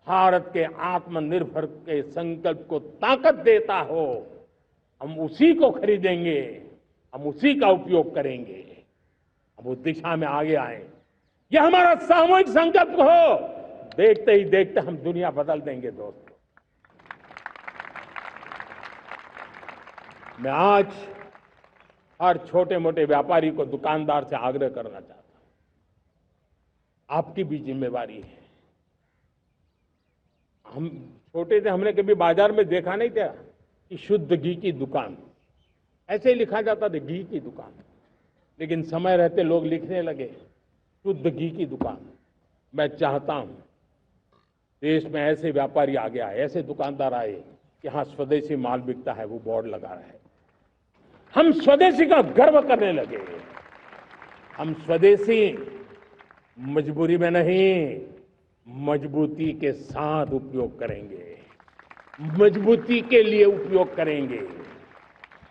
भारत के आत्मनिर्भर के संकल्प को ताकत देता हो, हम उसी को खरीदेंगे, हम उसी का उपयोग करेंगे। हम उस दिशा में आगे आए, यह हमारा सामूहिक संकल्प हो। देखते ही देखते हम दुनिया बदल देंगे दोस्तों। मैं आज हर छोटे मोटे व्यापारी को, दुकानदार से आग्रह करना चाहता हूं, आपकी भी जिम्मेवारी है। हम छोटे थे, हमने कभी बाजार में देखा नहीं था कि शुद्ध घी की दुकान, ऐसे ही लिखा जाता था घी की दुकान। लेकिन समय रहते लोग लिखने लगे शुद्ध घी की दुकान। मैं चाहता हूं देश में ऐसे व्यापारी आगे आए, ऐसे दुकानदार आए कि हाँ स्वदेशी माल बिकता है, वो बोर्ड लगा रहा है। हम स्वदेशी का गर्व करने लगे। हम स्वदेशी मजबूरी में नहीं, मजबूती के साथ उपयोग करेंगे, मजबूती के लिए उपयोग करेंगे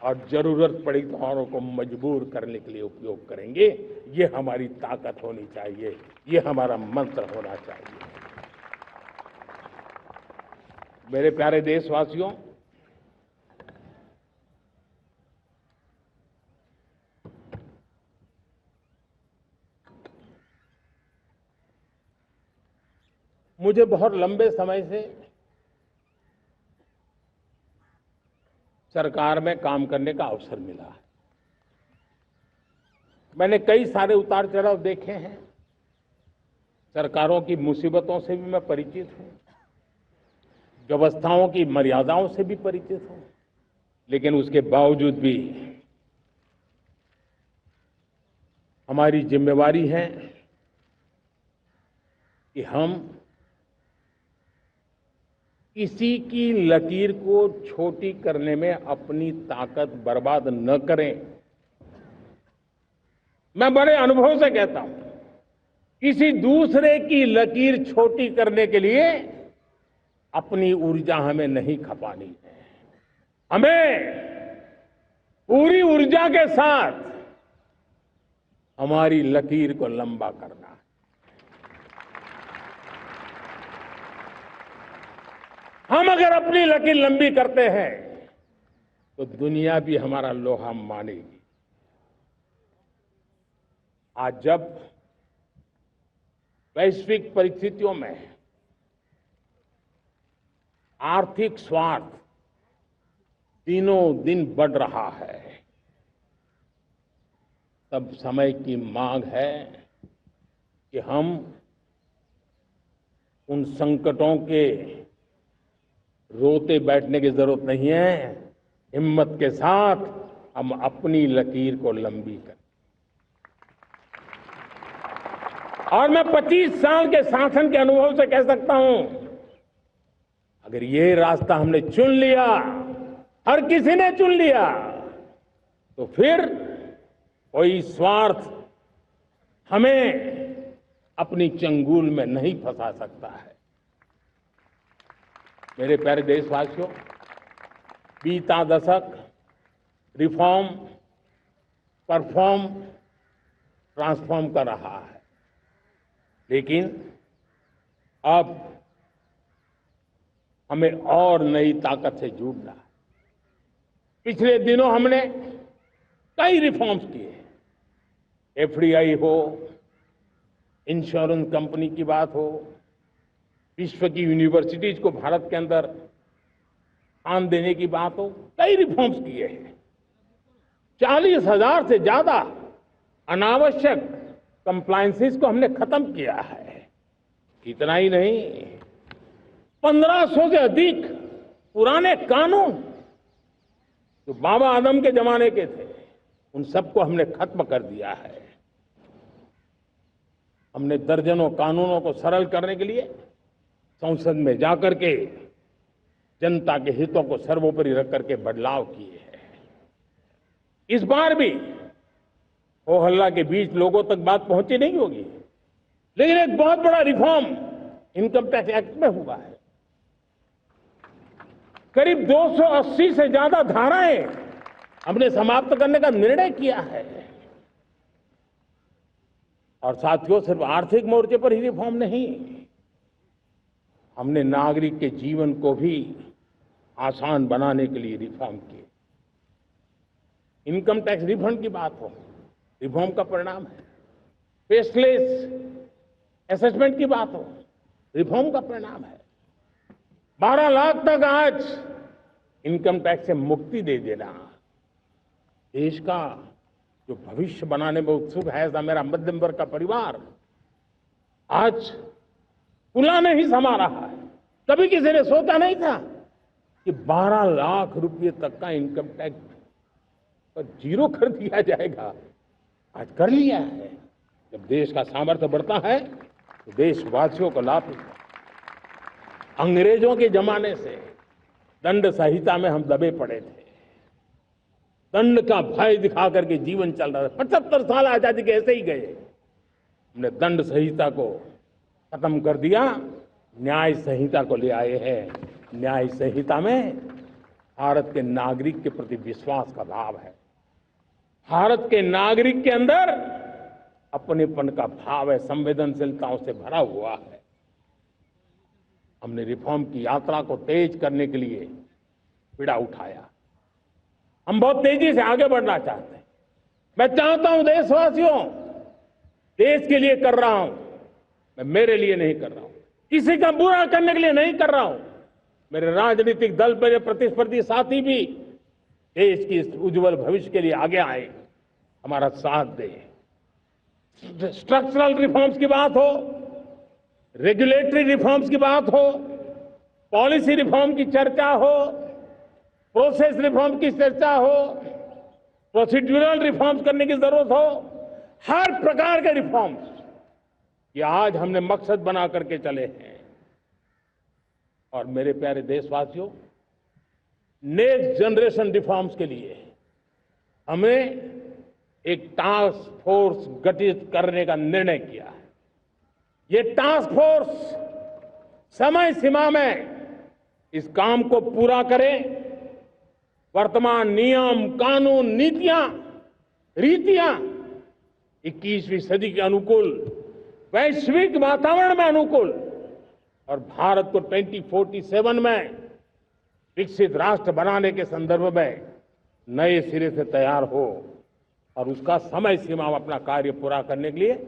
और जरूरत पड़ी तो औरों को मजबूर करने के लिए उपयोग करेंगे। ये हमारी ताकत होनी चाहिए, ये हमारा मंत्र होना चाहिए। मेरे प्यारे देशवासियों, मुझे बहुत लंबे समय से सरकार में काम करने का अवसर मिला है। मैंने कई सारे उतार चढ़ाव देखे हैं। सरकारों की मुसीबतों से भी मैं परिचित हूं, व्यवस्थाओं की मर्यादाओं से भी परिचित हूं। लेकिन उसके बावजूद भी हमारी जिम्मेवारी है कि हम किसी की लकीर को छोटी करने में अपनी ताकत बर्बाद न करें। मैं बड़े अनुभव से कहता हूं, किसी दूसरे की लकीर छोटी करने के लिए अपनी ऊर्जा हमें नहीं खपानी है। हमें पूरी ऊर्जा के साथ हमारी लकीर को लंबा करना है। हम अगर अपनी लकीर लंबी करते हैं तो दुनिया भी हमारा लोहा मानेगी। आज जब वैश्विक परिस्थितियों में आर्थिक स्वार्थ दिनों दिन बढ़ रहा है, तब समय की मांग है कि हम उन संकटों के रोते बैठने की जरूरत नहीं है। हिम्मत के साथ हम अपनी लकीर को लंबी करें। और मैं 25 साल के शासन के अनुभव से कह सकता हूं, अगर ये रास्ता हमने चुन लिया, हर किसी ने चुन लिया, तो फिर कोई स्वार्थ हमें अपनी चंगुल में नहीं फंसा सकता है। मेरे प्यारे देशवासियों, बीता दशक रिफॉर्म, परफॉर्म, ट्रांसफॉर्म कर रहा है। लेकिन अब हमें और नई ताकत से जुड़ना है। पिछले दिनों हमने कई रिफॉर्म्स किए, एफडीआई हो, इंश्योरेंस कंपनी की बात हो, विश्व की यूनिवर्सिटीज को भारत के अंदर स्थान देने की बात हो, कई रिफॉर्म्स किए हैं। 40,000 से ज्यादा अनावश्यक कंप्लायंसेस को हमने खत्म किया है। इतना ही नहीं, 1500 से अधिक पुराने कानून जो बाबा आदम के जमाने के थे, उन सबको हमने खत्म कर दिया है। हमने दर्जनों कानूनों को सरल करने के लिए संसद में जाकर के जनता के हितों को सर्वोपरि रख करके बदलाव किए हैं। इस बार भी हो हल्ला के बीच लोगों तक बात पहुंची नहीं होगी, लेकिन एक बहुत बड़ा रिफॉर्म इनकम टैक्स एक्ट में हुआ है। करीब 280 से ज्यादा धाराएं हमने समाप्त करने का निर्णय किया है। और साथियों, सिर्फ आर्थिक मोर्चे पर ही रिफॉर्म नहीं, हमने नागरिक के जीवन को भी आसान बनाने के लिए रिफॉर्म किए। इनकम टैक्स रिफंड की बात हो, रिफॉर्म का परिणाम है। फेसलेस असेसमेंट की बात हो, रिफॉर्म का परिणाम है। 12 लाख तक आज इनकम टैक्स से मुक्ति दे देना, देश का जो भविष्य बनाने में उत्सुक है ऐसा मेरा मध्यम वर्ग का परिवार आज खुला नहीं समा रहा है। कभी किसी ने सोचा नहीं था कि 12 लाख रुपए तक का इनकम टैक्स पर जीरो कर दिया जाएगा। आज कर लिया है। जब देश का सामर्थ्य बढ़ता है तो देशवासियों को लाभ मिलता है। अंग्रेजों के जमाने से दंड संहिता में हम दबे पड़े थे, दंड का भय दिखा करके जीवन चल रहा था। 75 साल आजादी के ऐसे ही गए। हमने दंड संहिता को खत्म कर दिया, न्याय संहिता को ले आए हैं। न्याय संहिता में भारत के नागरिक के प्रति विश्वास का भाव है, भारत के नागरिक के अंदर अपनेपन का भाव है, संवेदनशीलताओं से भरा हुआ है। हमने रिफॉर्म की यात्रा को तेज करने के लिए बीड़ा उठाया। हम बहुत तेजी से आगे बढ़ना चाहते हैं। मैं चाहता हूं देशवासियों, देश के लिए कर रहा हूं, मैं मेरे लिए नहीं कर रहा हूं, किसी का बुरा करने के लिए नहीं कर रहा हूं। मेरे राजनीतिक दल, मेरे प्रतिस्पर्धी साथी भी देश की इस उज्जवल भविष्य के लिए आगे आए, हमारा साथ दें। स्ट्रक्चरल रिफॉर्म्स की बात हो, रेगुलेटरी रिफॉर्म्स की बात हो, पॉलिसी रिफॉर्म की चर्चा हो, प्रोसेस रिफॉर्म की चर्चा हो, प्रोसीड्यूरल रिफॉर्म्स करने की जरूरत हो, हर प्रकार के रिफॉर्म्स ये आज हमने मकसद बना करके चले हैं। और मेरे प्यारे देशवासियों, नेक्स्ट जनरेशन रिफॉर्म्स के लिए हमें एक टास्क फोर्स गठित करने का निर्णय किया है। ये टास्क फोर्स समय सीमा में इस काम को पूरा करे, वर्तमान नियम, कानून, नीतियां, रीतियां 21वीं सदी के अनुकूल, वैश्विक वातावरण में अनुकूल और भारत को 2047 में विकसित राष्ट्र बनाने के संदर्भ में नए सिरे से तैयार हो और उसका समय सीमा में अपना कार्य पूरा करने के लिए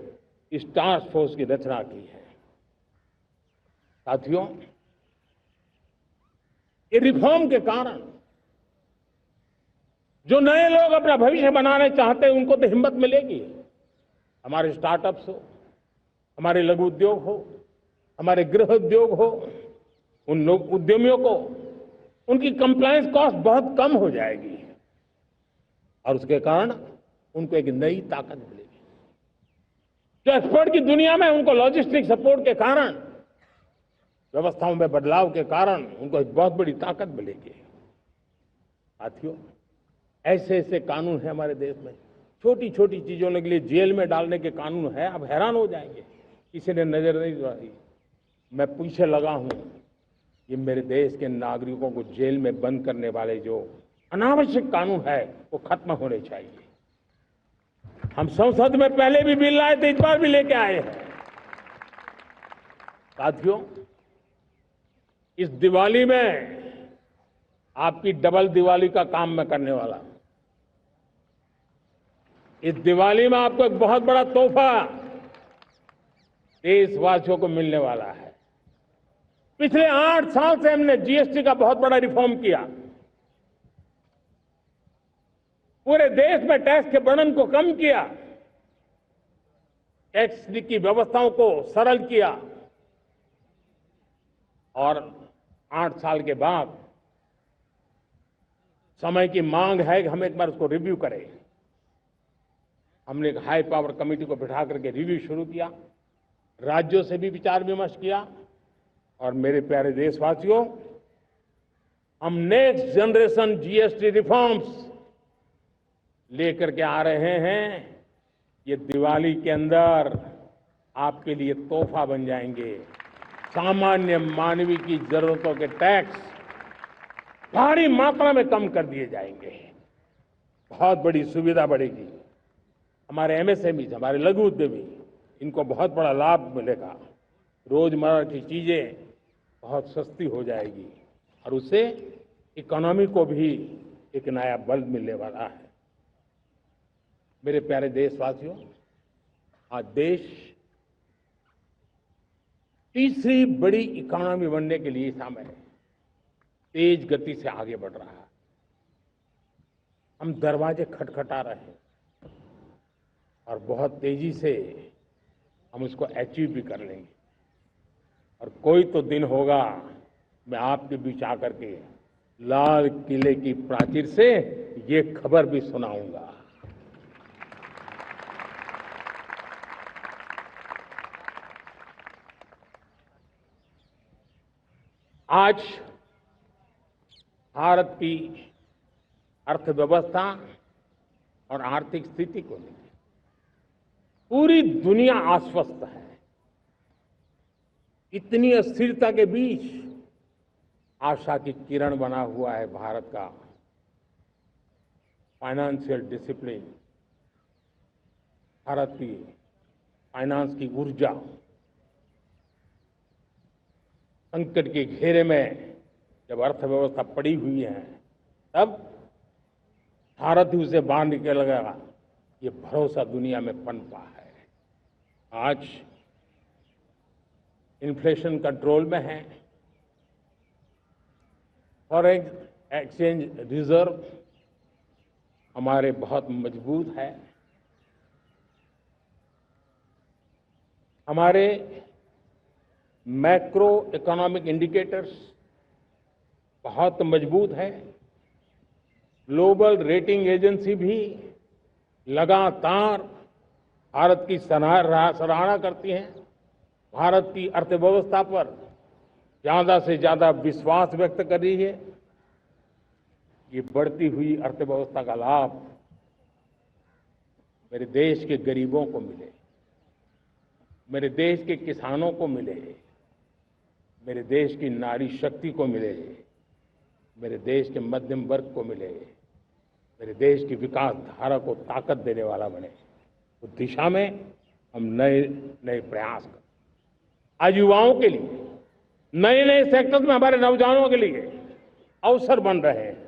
इस टास्क फोर्स की रचना की है। साथियों, ये रिफॉर्म के कारण जो नए लोग अपना भविष्य बनाने चाहते हैं उनको तो हिम्मत मिलेगी। हमारे स्टार्टअप्स हो, हमारे लघु उद्योग हो, हमारे गृह उद्योग हो, उन लोग उद्यमियों को उनकी कंप्लायंस कॉस्ट बहुत कम हो जाएगी और उसके कारण उनको एक नई ताकत मिलेगी। जो एक्सपोर्ट की दुनिया में उनको लॉजिस्टिक सपोर्ट के कारण, व्यवस्थाओं में बदलाव के कारण उनको एक बहुत बड़ी ताकत मिलेगी। साथियों, ऐसे ऐसे कानून है हमारे देश में, छोटी छोटी चीजों के लिए जेल में डालने के कानून है। आप हैरान हो जाएंगे, किसी ने नजर नहीं डाली। मैं पीछे लगा हूं, ये मेरे देश के नागरिकों को जेल में बंद करने वाले जो अनावश्यक कानून है वो खत्म होने चाहिए। हम संसद में पहले भी बिल लाए थे, इस बार भी लेके आए हैं। साथियों, इस दिवाली में आपकी डबल दिवाली का काम मैं करने वाला हूं। इस दिवाली में आपको एक बहुत बड़ा तोहफा देशवासियों को मिलने वाला है। पिछले 8 साल से हमने जीएसटी का बहुत बड़ा रिफॉर्म किया। पूरे देश में टैक्स के बर्डन को कम किया, टैक्स की व्यवस्थाओं को सरल किया और 8 साल के बाद समय की मांग है कि हम एक बार उसको रिव्यू करें। हमने एक हाई पावर कमेटी को बिठा करके रिव्यू शुरू किया, राज्यों से भी विचार विमर्श किया और मेरे प्यारे देशवासियों, हम नेक्स्ट जनरेशन जीएसटी रिफॉर्म्स लेकर के आ रहे हैं। ये दिवाली के अंदर आपके लिए तोहफा बन जाएंगे। सामान्य मानवीय की जरूरतों के टैक्स भारी मात्रा में कम कर दिए जाएंगे। बहुत बड़ी सुविधा बढ़ेगी। हमारे एमएसएमई, हमारे लघु उद्यमी, इनको बहुत बड़ा लाभ मिलेगा। रोजमर्रा की चीजें बहुत सस्ती हो जाएगी और उससे इकोनॉमी को भी एक नया बल मिलने वाला है। मेरे प्यारे देशवासियों, आज देश तीसरी बड़ी इकोनॉमी बनने के लिए समय है, तेज गति से आगे बढ़ रहा है। हम दरवाजे खटखटा रहे हैं और बहुत तेजी से हम उसको अचीव भी कर लेंगे। और कोई तो दिन होगा, मैं आपके बीच आकर के लाल किले की प्राचीर से ये खबर भी सुनाऊंगा। आज भारत की अर्थव्यवस्था और आर्थिक स्थिति को लेकर पूरी दुनिया आश्वस्त है। इतनी अस्थिरता के बीच आशा की किरण बना हुआ है भारत का फाइनेंशियल डिसिप्लिन, भारत की फाइनेंस की ऊर्जा। संकट के घेरे में जब अर्थव्यवस्था पड़ी हुई है, तब भारत ही उसे बाहर निकलेगा, ये भरोसा दुनिया में पनपा है। आज इन्फ्लेशन कंट्रोल में है, फॉरेन एक्सचेंज रिजर्व हमारे बहुत मजबूत है, हमारे मैक्रो इकोनॉमिक इंडिकेटर्स बहुत मजबूत है। ग्लोबल रेटिंग एजेंसी भी लगातार भारत की सराहना करती हैं, भारत की अर्थव्यवस्था पर ज्यादा से ज्यादा विश्वास व्यक्त कर रही है। ये बढ़ती हुई अर्थव्यवस्था का लाभ मेरे देश के गरीबों को मिले, मेरे देश के किसानों को मिले, मेरे देश की नारी शक्ति को मिले, मेरे देश के मध्यम वर्ग को मिले, मेरे देश की विकास धारा को ताकत देने वाला बने। उस दिशा में हम नए नए प्रयास करें। आज युवाओं के लिए नए नए सेक्टर्स में हमारे नौजवानों के लिए अवसर बन रहे हैं।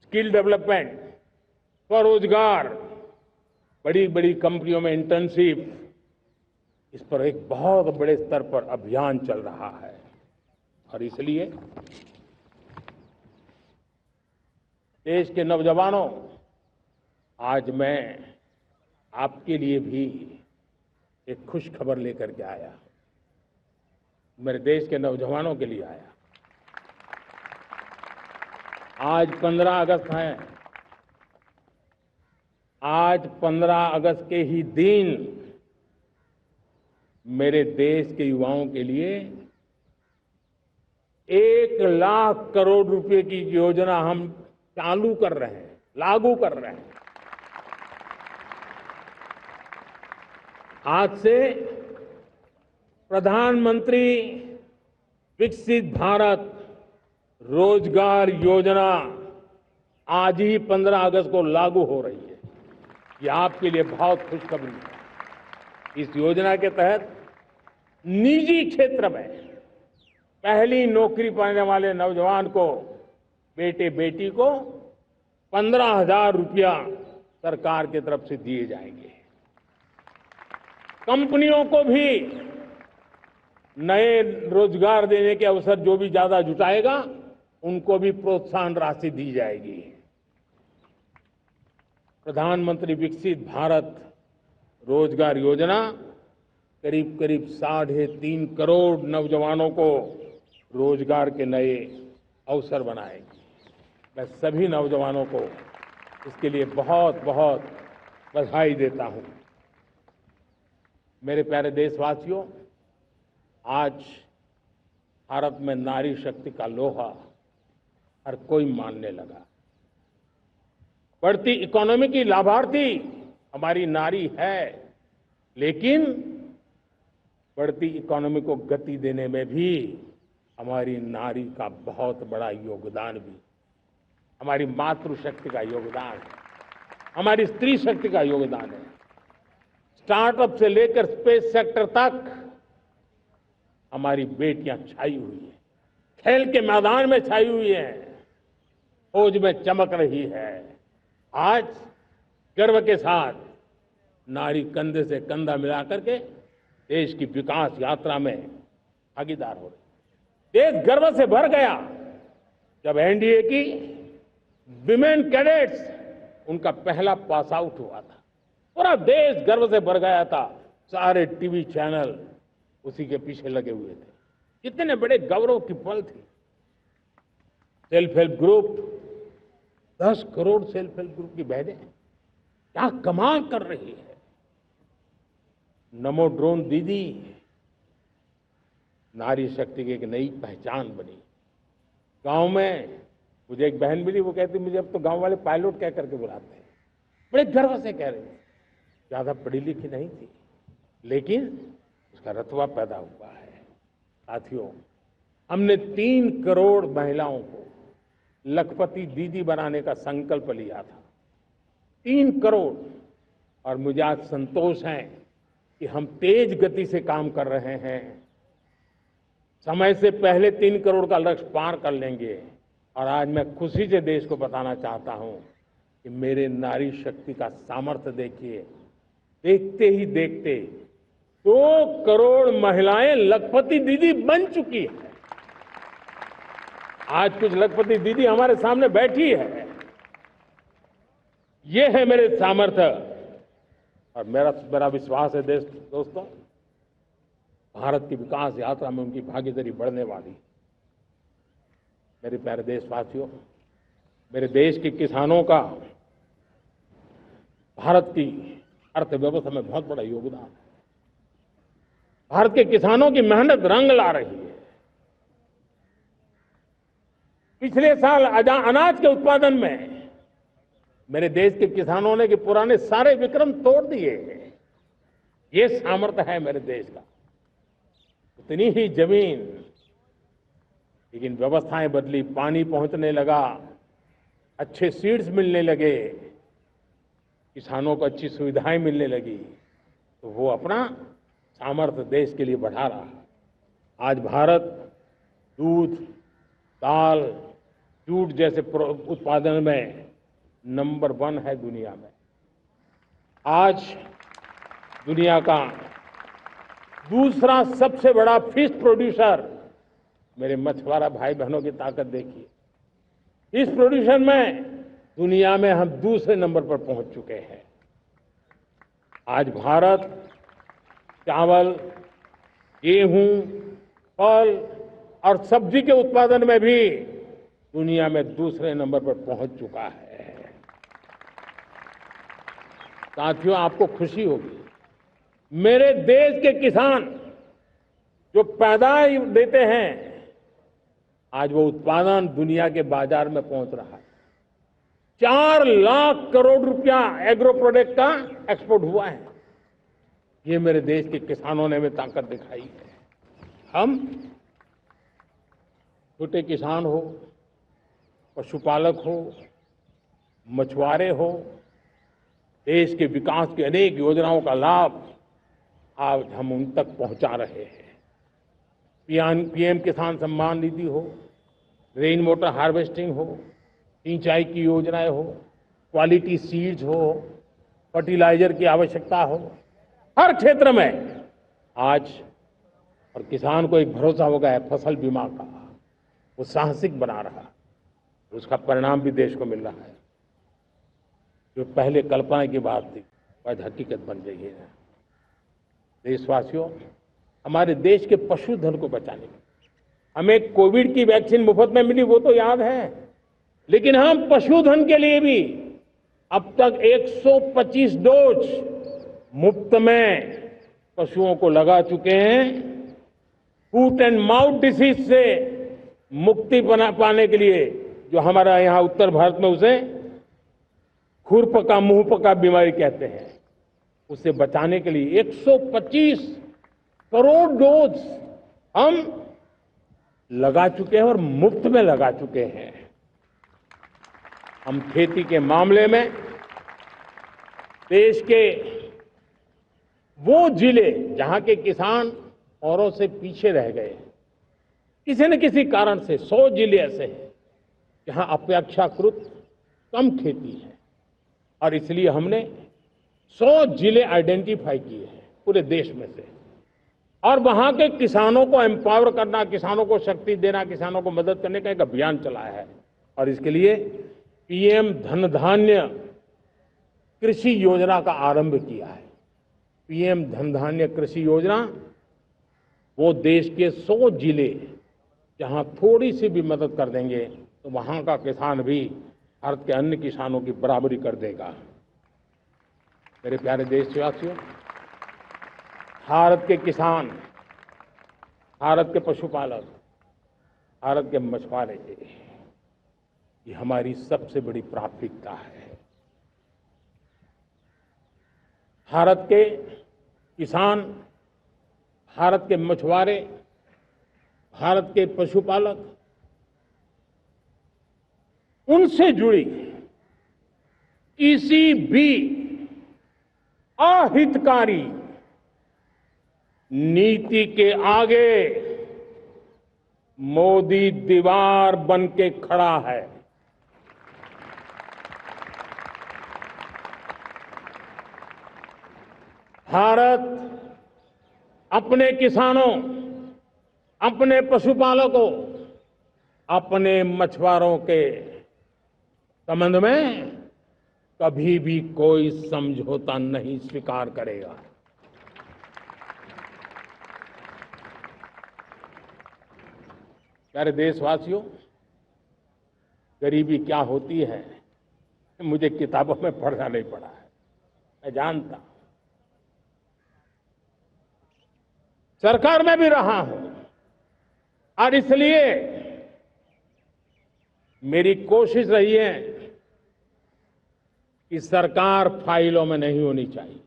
स्किल डेवलपमेंट, स्वरोजगार, बड़ी बड़ी कंपनियों में इंटर्नशिप, इस पर एक बहुत बड़े स्तर पर अभियान चल रहा है। और इसलिए देश के नौजवानों, आज मैं आपके लिए भी एक खुश खबर लेकर के आया, मेरे देश के नौजवानों के लिए आया। आज 15 अगस्त है। आज 15 अगस्त के ही दिन मेरे देश के युवाओं के लिए 1 लाख करोड़ रुपए की योजना हम चालू कर रहे हैं, लागू कर रहे हैं। आज से प्रधानमंत्री विकसित भारत रोजगार योजना आज ही 15 अगस्त को लागू हो रही है। ये आपके लिए बहुत खुशखबरी है। इस योजना के तहत निजी क्षेत्र में पहली नौकरी पाने वाले नौजवान को, बेटे बेटी को 15,000 रुपया सरकार की तरफ से दिए जाएंगे। कंपनियों को भी नए रोजगार देने के अवसर जो भी ज्यादा जुटाएगा उनको भी प्रोत्साहन राशि दी जाएगी। प्रधानमंत्री विकसित भारत रोजगार योजना करीब करीब 3.5 करोड़ नौजवानों को रोजगार के नए अवसर बनाएगी। मैं सभी नौजवानों को इसके लिए बहुत बहुत बधाई देता हूं। मेरे प्यारे देशवासियों, आज भारत में नारी शक्ति का लोहा हर कोई मानने लगा। बढ़ती इकोनॉमी की लाभार्थी हमारी नारी है, लेकिन बढ़ती इकोनॉमी को गति देने में भी हमारी नारी का बहुत बड़ा योगदान भी, हमारी मातृशक्ति का योगदान है, हमारी स्त्री शक्ति का योगदान है। स्टार्टअप से लेकर स्पेस सेक्टर तक हमारी बेटियां छाई हुई हैं, खेल के मैदान में छाई हुई हैं, फौज में चमक रही है। आज गर्व के साथ नारी कंधे से कंधा मिला करके देश की विकास यात्रा में भागीदार हो रही। देश गर्व से भर गया जब एनडीए की विमेन कैडेट्स उनका पहला पास आउट हुआ था। पूरा देश गर्व से भर गया था। सारे टीवी चैनल उसी के पीछे लगे हुए थे। कितने बड़े गौरव की पल थी। Self help group, 10 crore self help group की बहनें क्या कमाल कर रही है। नमो ड्रोन दीदी नारी शक्ति की एक नई पहचान बनी। गांव में मुझे एक बहन मिली, वो कहती मुझे अब तो गांव वाले पायलट कह करके बुलाते हैं। बड़े गर्व से कह रहे हैं। ज्यादा पढ़ी लिखी नहीं थी, लेकिन उसका रतबा पैदा हुआ है। साथियों, हमने 3 करोड़ महिलाओं को लखपति दीदी बनाने का संकल्प लिया था। 3 करोड़। और मुझे आज संतोष है कि हम तेज गति से काम कर रहे हैं। समय से पहले 3 करोड़ का लक्ष्य पार कर लेंगे। और आज मैं खुशी से देश को बताना चाहता हूं कि मेरे नारी शक्ति का सामर्थ्य देखिए। देखते ही देखते 2 करोड़ महिलाएं लखपति दीदी बन चुकी है। आज कुछ लखपति दीदी हमारे सामने बैठी है। ये है मेरे सामर्थ्य। और मेरा विश्वास है दोस्तों, भारत की विकास यात्रा में उनकी भागीदारी बढ़ने वाली। मेरे प्यारे देशवासियों, मेरे देश के किसानों का भारत की अर्थव्यवस्था में बहुत बड़ा योगदान है। भारत के किसानों की मेहनत रंग ला रही है। पिछले साल अनाज के उत्पादन में मेरे देश के किसानों ने के पुराने सारे विक्रम तोड़ दिए। ये सामर्थ्य है मेरे देश का। उतनी ही जमीन, लेकिन व्यवस्थाएं बदली, पानी पहुंचने लगा, अच्छे सीड्स मिलने लगे, किसानों को अच्छी सुविधाएं मिलने लगी, तो वो अपना सामर्थ्य देश के लिए बढ़ा रहा है। आज भारत दूध, दाल, जूट जैसे उत्पादन में नंबर 1 है दुनिया में। आज दुनिया का दूसरा सबसे बड़ा फिश प्रोड्यूसर। मेरे मछुआरा भाई बहनों की ताकत देखिए। फिश प्रोड्यूसर में दुनिया में हम दूसरे नंबर पर पहुंच चुके हैं। आज भारत चावल, गेहूं, फल और सब्जी के उत्पादन में भी दुनिया में दूसरे नंबर पर पहुंच चुका है। साथियों, आपको खुशी होगी, मेरे देश के किसान जो पैदावार देते हैं, आज वो उत्पादन दुनिया के बाजार में पहुंच रहा है। 4 लाख करोड़ रुपया एग्रो प्रोडक्ट का एक्सपोर्ट हुआ है। ये मेरे देश के किसानों ने भी ताकत दिखाई है। हम छोटे किसान हो, पशुपालक हो, मछुआरे हो, देश के विकास की अनेक योजनाओं का लाभ आज हम उन तक पहुंचा रहे हैं। पीएम किसान सम्मान निधि हो, रेन वाटर हार्वेस्टिंग हो, सिंचाई की योजनाएं हो, क्वालिटी सीड्स हो, फर्टिलाइजर की आवश्यकता हो, हर क्षेत्र में आज और किसान को एक भरोसा हो गया है फसल बीमा का, वो साहसिक बना रहा, उसका परिणाम भी देश को मिल रहा है। जो पहले कल्पना की बात थी आज हकीकत बन रही है। देशवासियों, हमारे देश के पशुधन को बचाने में हमें कोविड की वैक्सीन मुफ्त में मिली, वो तो याद है, लेकिन हम पशुधन के लिए भी अब तक 125 डोज मुफ्त में पशुओं को लगा चुके हैं। फूट एंड माउथ डिसीज से मुक्ति पाने के लिए, जो हमारा यहां उत्तर भारत में उसे खुरपका मुंहपका बीमारी कहते हैं, उसे बचाने के लिए 125 करोड़ डोज हम लगा चुके हैं और मुफ्त में लगा चुके हैं। हम खेती के मामले में देश के वो जिले जहां के किसान औरों से पीछे रह गए, किसी न किसी कारण से 100 जिले ऐसे हैं जहां अपेक्षाकृत कम खेती है, और इसलिए हमने 100 जिले आइडेंटिफाई किए हैं पूरे देश में से, और वहां के किसानों को एम्पावर करना, किसानों को शक्ति देना, किसानों को मदद करने का एक अभियान चलाया है। और इसके लिए पीएम धन धान्य कृषि योजना का आरंभ किया है। पीएम धन धान्य कृषि योजना वो देश के 100 जिले जहां थोड़ी सी भी मदद कर देंगे तो वहां का किसान भी भारत के अन्य किसानों की बराबरी कर देगा। मेरे प्यारे देशवासियों, भारत के किसान, भारत के पशुपालक, भारत के मछुआरे, ये हमारी सबसे बड़ी प्राथमिकता है। भारत के किसान, भारत के मछुआरे, भारत के पशुपालक, उनसे जुड़ी किसी भी अहितकारी नीति के आगे मोदी दीवार बन के खड़ा है। भारत अपने किसानों, अपने पशुपालकों, अपने मछुआरों के संबंध में कभी भी कोई समझौता नहीं स्वीकार करेगा। प्यारे देशवासियों, गरीबी क्या होती है मुझे किताबों में पढ़ना नहीं पड़ा है, मैं जानता हूं। सरकार में भी रहा हूं और इसलिए मेरी कोशिश रही है कि सरकार फाइलों में नहीं होनी चाहिए।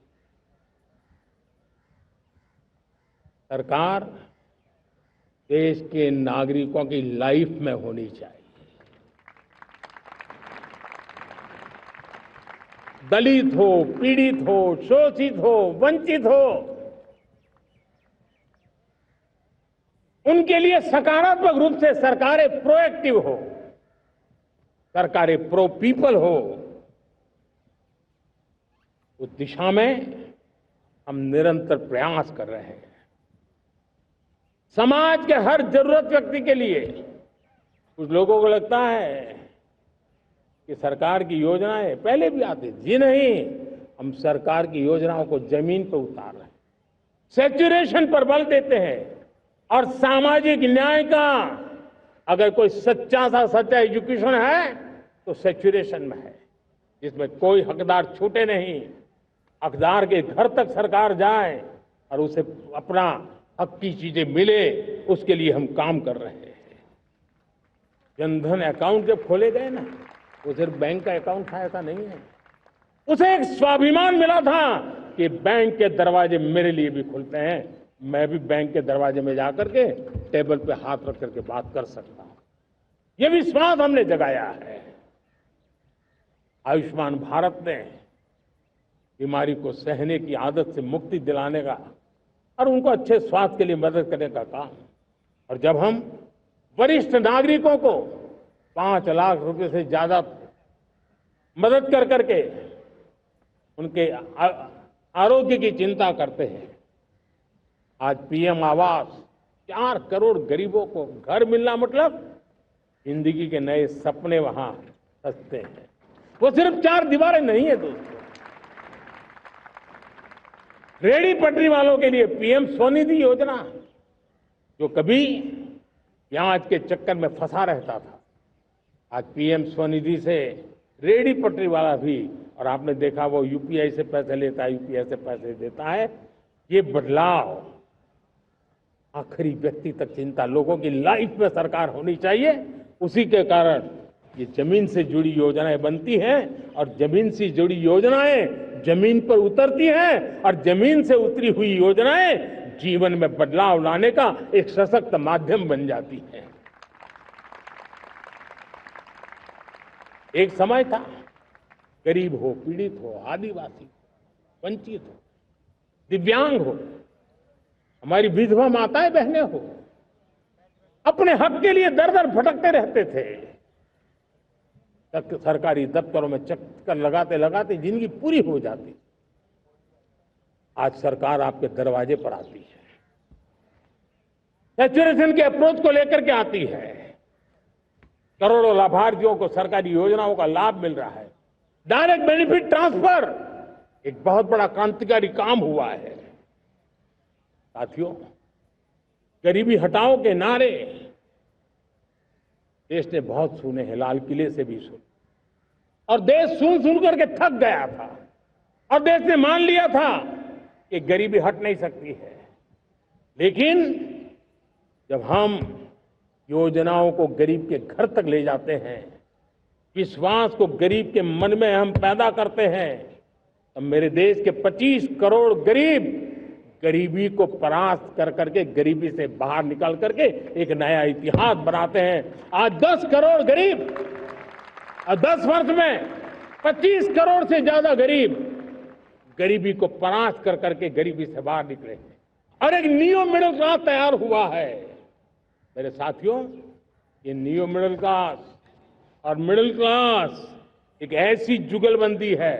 सरकार देश के नागरिकों की लाइफ में होनी चाहिए। दलित हो, पीड़ित हो, शोषित हो, वंचित हो, उनके लिए सकारात्मक रूप से सरकारें प्रोएक्टिव हो, सरकारें प्रो पीपल हो, उस दिशा में हम निरंतर प्रयास कर रहे हैं। समाज के हर जरूरत व्यक्ति के लिए, कुछ लोगों को लगता है कि सरकार की योजनाएं पहले भी आती, जी नहीं, हम सरकार की योजनाओं को जमीन पर उतार रहे हैं, सैचुरेशन पर बल देते हैं। और सामाजिक न्याय का अगर कोई सच्चा एजुकेशन है तो सैचुरेशन में है, जिसमें कोई हकदार छूटे नहीं, हकदार के घर तक सरकार जाए और उसे अपना हक की चीजें मिले, उसके लिए हम काम कर रहे हैं। जनधन अकाउंट जब खोले गए ना, वो सिर्फ बैंक का अकाउंट था ऐसा नहीं है, उसे एक स्वाभिमान मिला था कि बैंक के दरवाजे मेरे लिए भी खुलते हैं, मैं भी बैंक के दरवाजे में जाकर के टेबल पे हाथ रख करके बात कर सकता हूं। ये विश्वास हमने जगाया है। आयुष्मान भारत ने बीमारी को सहने की आदत से मुक्ति दिलाने का और उनको अच्छे स्वास्थ्य के लिए मदद करने का काम। और जब हम वरिष्ठ नागरिकों को 5 लाख रुपए से ज्यादा मदद कर करके उनके आरोग्य की चिंता करते हैं, आज पीएम आवास 4 करोड़ गरीबों को घर मिलना मतलब जिंदगी के नए सपने वहां सजते हैं। वो सिर्फ 4 दीवारें नहीं है दोस्तों। रेहड़ी पटरी वालों के लिए पीएम स्वनिधि योजना, जो कभी प्याज के चक्कर में फंसा रहता था, आज पीएम स्वनिधि से रेहड़ी पटरी वाला भी, और आपने देखा वो यूपीआई से पैसे लेता है, यूपीआई से पैसे देता है। ये बदलाव आखिरी व्यक्ति तक चिंता, लोगों की लाइफ में सरकार होनी चाहिए। उसी के कारण ये जमीन से जुड़ी योजनाएं बनती हैं, और जमीन से जुड़ी योजनाएं जमीन पर उतरती हैं, और जमीन से उतरी हुई योजनाएं जीवन में बदलाव लाने का एक सशक्त माध्यम बन जाती हैं। एक समय था, गरीब हो, पीड़ित हो, आदिवासी हो, वंचित हो, दिव्यांग हो, हमारी विधवा माताएं बहनें हो, अपने हक के लिए दर दर भटकते रहते थे। सरकारी दफ्तरों में चक्कर लगाते लगाते जिंदगी पूरी हो जाती। आज सरकार आपके दरवाजे पर आती है, सैचुरेशन के अप्रोच को लेकर के आती है। करोड़ों लाभार्थियों को सरकारी योजनाओं का लाभ मिल रहा है। डायरेक्ट बेनिफिट ट्रांसफर एक बहुत बड़ा क्रांतिकारी काम हुआ है। साथियों, गरीबी हटाओ के नारे देश ने बहुत सुने हैं, लाल किले से भी सुने, और देश सुन सुन करके थक गया था, और देश ने मान लिया था कि गरीबी हट नहीं सकती है। लेकिन जब हम योजनाओं को गरीब के घर तक ले जाते हैं, विश्वास को गरीब के मन में हम पैदा करते हैं, तो मेरे देश के 25 करोड़ गरीब गरीबी को परास्त कर करके, गरीबी से बाहर निकल करके एक नया इतिहास बनाते हैं। आज 10 करोड़ गरीब, और 10 वर्ष में 25 करोड़ से ज्यादा गरीब गरीबी को परास्त कर करके गरीबी से बाहर निकले हैं, और एक न्यू मिडिल क्लास तैयार हुआ है। मेरे साथियों, ये न्यू मिडिल क्लास और मिडिल क्लास एक ऐसी जुगलबंदी है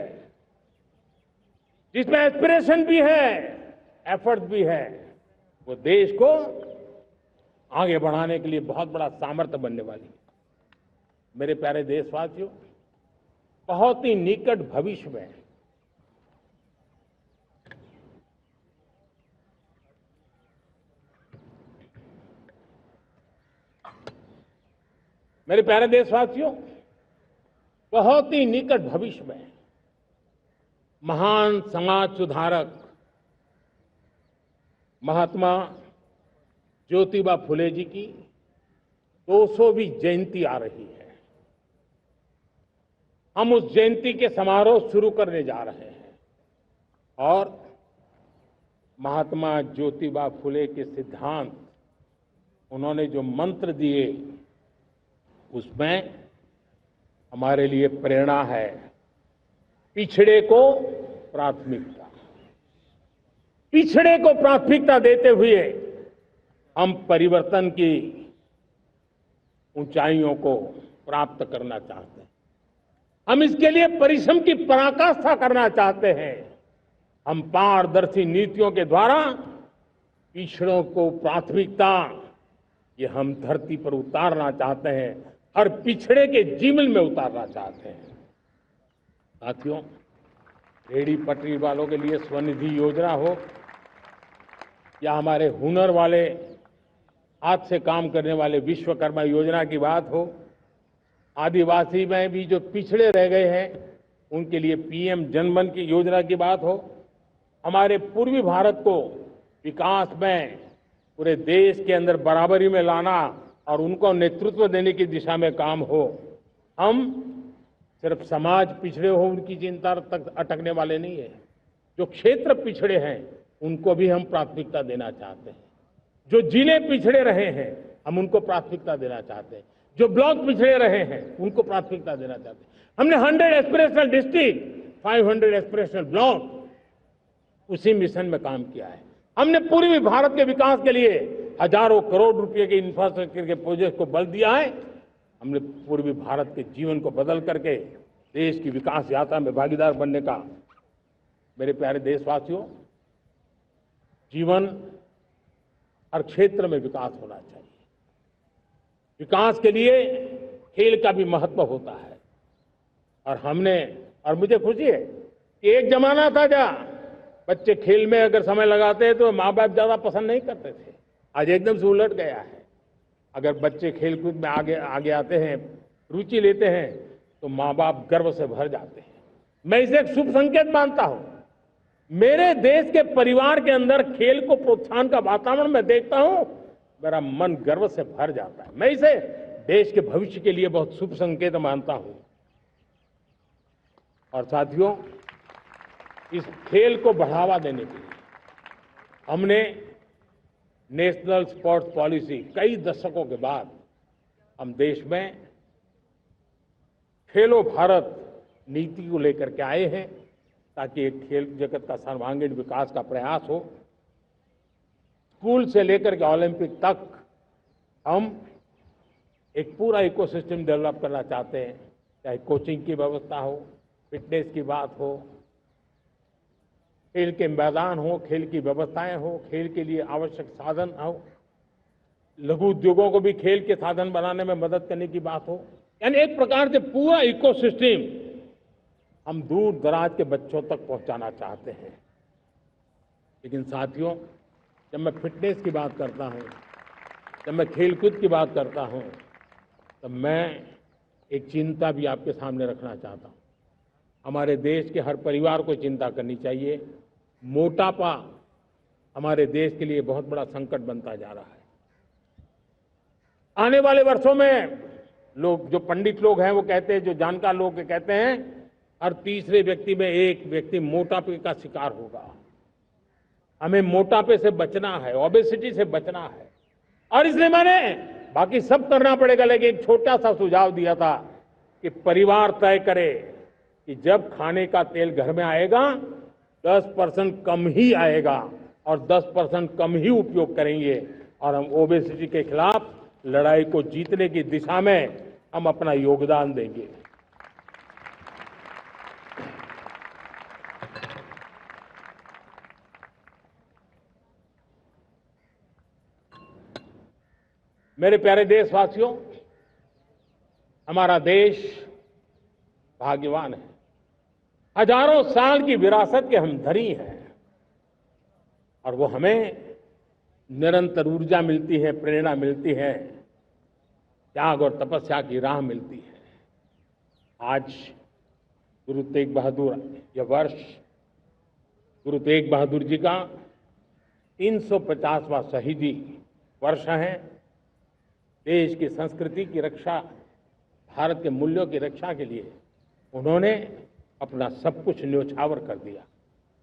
जिसमें एस्पिरेशन भी है, एफर्ट भी है। वो देश को आगे बढ़ाने के लिए बहुत बड़ा सामर्थ्य बनने वाली है। मेरे प्यारे देशवासियों, बहुत ही निकट भविष्य में मेरे प्यारे देशवासियों, बहुत ही निकट भविष्य में महान समाज सुधारक महात्मा ज्योतिबा फुले जी की 200वीं जयंती आ रही है। हम उस जयंती के समारोह शुरू करने जा रहे हैं, और महात्मा ज्योतिबा फुले के सिद्धांत, उन्होंने जो मंत्र दिए, उसमें हमारे लिए प्रेरणा है। पिछड़े को प्राथमिकता, पिछड़े को प्राथमिकता देते हुए हम परिवर्तन की ऊंचाइयों को प्राप्त करना चाहते हैं। हम इसके लिए परिश्रम की पराकाष्ठा करना चाहते हैं। हम पारदर्शी नीतियों के द्वारा पिछड़ों को प्राथमिकता, ये हम धरती पर उतारना चाहते हैं, हर पिछड़े के जीवन में उतारना चाहते हैं। साथियों, रेहड़ी पटरी वालों के लिए स्वनिधि योजना हो, या हमारे हुनर वाले, हाथ से काम करने वाले विश्वकर्मा योजना की बात हो, आदिवासी में भी जो पिछड़े रह गए हैं उनके लिए पीएम जनधन की योजना की बात हो, हमारे पूर्वी भारत को विकास में पूरे देश के अंदर बराबरी में लाना और उनको नेतृत्व देने की दिशा में काम हो। हम सिर्फ समाज पिछड़े हो उनकी चिंता तक अटकने वाले नहीं है। जो क्षेत्र पिछड़े हैं उनको भी हम प्राथमिकता देना चाहते हैं। जो जिले पिछड़े रहे हैं हम उनको प्राथमिकता देना चाहते हैं। जो ब्लॉक पिछड़े रहे हैं उनको प्राथमिकता देना चाहते हैं। हमने 100 एस्पिरेशनल डिस्ट्रिक्ट, 500 एस्पिरेशनल ब्लॉक, उसी मिशन में काम किया है। हमने पूर्वी भारत के विकास के लिए हजारों करोड़ रुपए के इंफ्रास्ट्रक्चर के प्रोजेक्ट को बल दिया है। हमने पूर्वी भारत के जीवन को बदल करके देश की विकास यात्रा में भागीदार बनने का। मेरे प्यारे देशवासियों, जीवन हर क्षेत्र में विकास होना चाहिए। विकास के लिए खेल का भी महत्व होता है। और मुझे खुशी है कि एक जमाना था जहाँ बच्चे खेल में अगर समय लगाते हैं तो माँ बाप ज्यादा पसंद नहीं करते थे। आज एकदम से उलट गया है। अगर बच्चे खेलकूद में आगे आते हैं, रुचि लेते हैं, तो माँ बाप गर्व से भर जाते हैं। मैं इसे एक शुभ संकेत मानता हूं। मेरे देश के परिवार के अंदर खेल को प्रोत्साहन का वातावरण मैं देखता हूं, मेरा मन गर्व से भर जाता है। मैं इसे देश के भविष्य के लिए बहुत शुभ संकेत मानता हूं। और साथियों, इस खेल को बढ़ावा देने के लिए हमने नेशनल स्पोर्ट्स पॉलिसी, कई दशकों के बाद हम देश में खेलो भारत नीति को लेकर के आए हैं, ताकि एक खेल जगत का सर्वांगीण विकास का प्रयास हो। स्कूल से लेकर के ओलंपिक तक हम एक पूरा इकोसिस्टम डेवलप करना चाहते हैं, चाहे कोचिंग की व्यवस्था हो, फिटनेस की बात हो, खेल के मैदान हो, खेल की व्यवस्थाएं हो, खेल के लिए आवश्यक साधन हो, लघु उद्योगों को भी खेल के साधन बनाने में मदद करने की बात हो। यानी एक प्रकार से पूरा इकोसिस्टम हम दूर दराज के बच्चों तक पहुंचाना चाहते हैं। लेकिन साथियों, जब मैं फिटनेस की बात करता हूं, जब मैं खेलकूद की बात करता हूं, तो मैं एक चिंता भी आपके सामने रखना चाहता हूं। हमारे देश के हर परिवार को चिंता करनी चाहिए। मोटापा हमारे देश के लिए बहुत बड़ा संकट बनता जा रहा है। आने वाले वर्षों में लोग, जो पंडित लोग हैं वो कहते हैं, जो जानकार लोग कहते हैं, हर तीसरे व्यक्ति में एक व्यक्ति मोटापे का शिकार होगा। हमें मोटापे से बचना है, ओबेसिटी से बचना है। और इसलिए मैंने बाकी सब करना पड़ेगा, लेकिन एक छोटा सा सुझाव दिया था कि परिवार तय करे कि जब खाने का तेल घर में आएगा 10% कम ही आएगा और 10% कम ही उपयोग करेंगे, और हम ओबेसिटी के खिलाफ लड़ाई को जीतने की दिशा में हम अपना योगदान देंगे। मेरे प्यारे देशवासियों, हमारा देश भाग्यवान है। हजारों साल की विरासत के हम धनी हैं, और वो हमें निरंतर ऊर्जा मिलती है, प्रेरणा मिलती है, त्याग और तपस्या की राह मिलती है। आज गुरु तेग बहादुर, यह वर्ष गुरु तेग बहादुर जी का 350वां शहीदी वर्ष है। देश की संस्कृति की रक्षा, भारत के मूल्यों की रक्षा के लिए उन्होंने अपना सब कुछ न्योछावर कर दिया।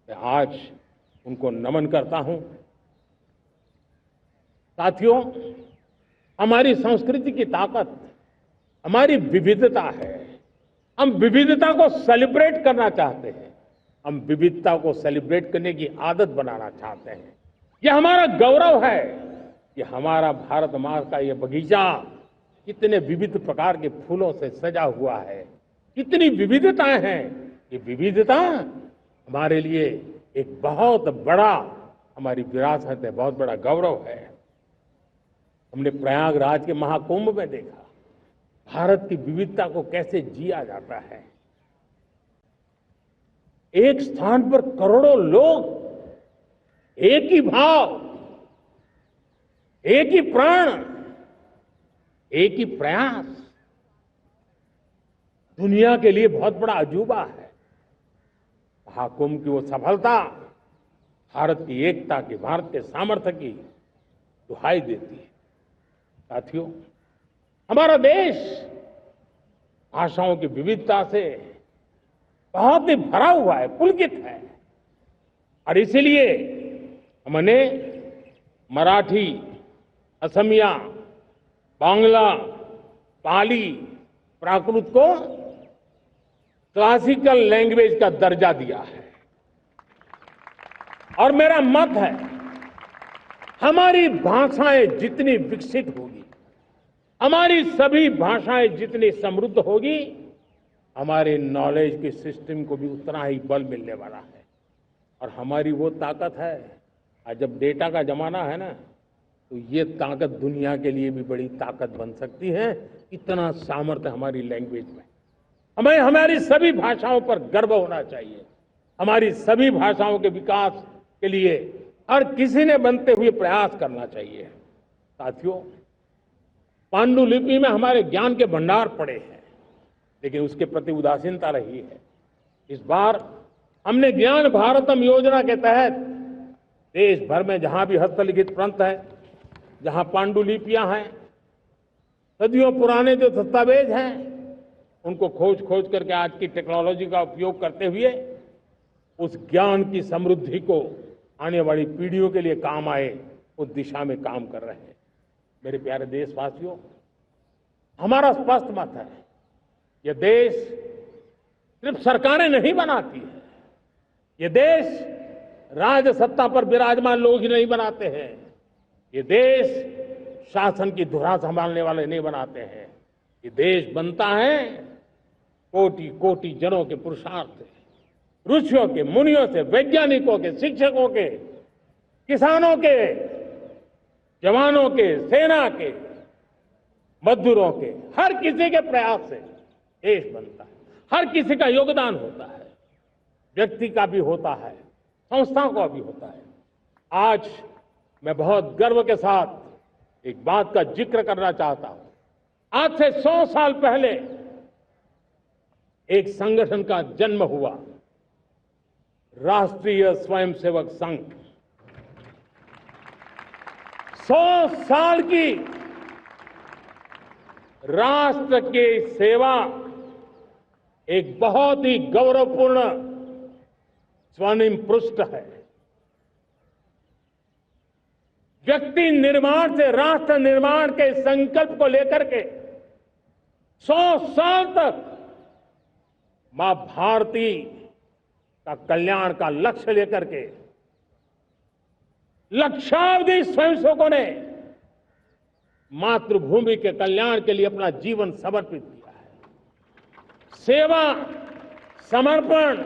मैं आज उनको नमन करता हूं। साथियों, हमारी संस्कृति की ताकत हमारी विविधता है। हम विविधता को सेलिब्रेट करना चाहते हैं। हम विविधता को सेलिब्रेट करने की आदत बनाना चाहते हैं। यह हमारा गौरव है कि हमारा भारत माँ का यह बगीचा कितने विविध प्रकार के फूलों से सजा हुआ है, कितनी विविधताएं हैं। ये विविधता हमारे लिए एक बहुत बड़ा, हमारी विरासत है, बहुत बड़ा गौरव है। हमने प्रयागराज के महाकुंभ में देखा भारत की विविधता को कैसे जिया जाता है। एक स्थान पर करोड़ों लोग, एक ही भाव, एक ही प्राण, एक ही प्रयास, दुनिया के लिए बहुत बड़ा अजूबा है। महाकुंभ की वो सफलता भारत की एकता की, भारत के सामर्थ्य की दुहाई देती है। साथियों, हमारा देश भाषाओं की विविधता से बहुत ही भरा हुआ है, पुलकित है। और इसीलिए हमने मराठी, असमिया, बांग्ला, पाली, प्राकृत को क्लासिकल लैंग्वेज का दर्जा दिया है। और मेरा मत है, हमारी भाषाएं जितनी विकसित होगी, हमारी सभी भाषाएं जितनी समृद्ध होगी, हमारे नॉलेज के सिस्टम को भी उतना ही बल मिलने वाला है। और हमारी वो ताकत है, आज जब डेटा का जमाना है ना, तो ये ताकत दुनिया के लिए भी बड़ी ताकत बन सकती है। इतना सामर्थ्य हमारी लैंग्वेज में। हमें हमारी सभी भाषाओं पर गर्व होना चाहिए। हमारी सभी भाषाओं के विकास के लिए हर किसी ने बनते हुए प्रयास करना चाहिए। साथियों, पांडुलिपि में हमारे ज्ञान के भंडार पड़े हैं, लेकिन उसके प्रति उदासीनता रही है। इस बार हमने ज्ञान भारतम योजना के तहत देश भर में जहां भी हस्तलिखित ग्रंथ है, जहां पांडुलिपियां हैं, सदियों पुराने जो दस्तावेज हैं, उनको खोज खोज करके आज की टेक्नोलॉजी का उपयोग करते हुए उस ज्ञान की समृद्धि को आने वाली पीढ़ियों के लिए काम आए, उस दिशा में काम कर रहे हैं। मेरे प्यारे देशवासियों, हमारा स्पष्ट मत है, यह देश सिर्फ सरकारें नहीं बनाती है, ये देश राज सत्ता पर विराजमान लोग ही नहीं बनाते हैं, ये देश शासन की धुरा संभालने वाले नहीं बनाते हैं। ये देश बनता है कोटि कोटि जनों के पुरुषार्थ से, ऋषियों के, मुनियों से, वैज्ञानिकों के, शिक्षकों के, किसानों के, जवानों के, सेना के, मजदूरों के, हर किसी के प्रयास से देश बनता है। हर किसी का योगदान होता है, व्यक्ति का भी होता है, संस्थाओं का भी होता है। आज मैं बहुत गर्व के साथ एक बात का जिक्र करना चाहता हूं। आज से 100 साल पहले एक संगठन का जन्म हुआ, राष्ट्रीय स्वयंसेवक संघ। 100 साल की राष्ट्र की सेवा एक बहुत ही गौरवपूर्ण स्वर्णिम पृष्ठ है। व्यक्ति निर्माण से राष्ट्र निर्माण के संकल्प को लेकर के 100 साल तक मां भारती का कल्याण का लक्ष्य लेकर के लक्षावधि स्वयंसेवकों ने मातृभूमि के कल्याण के लिए अपना जीवन समर्पित किया है। सेवा, समर्पण,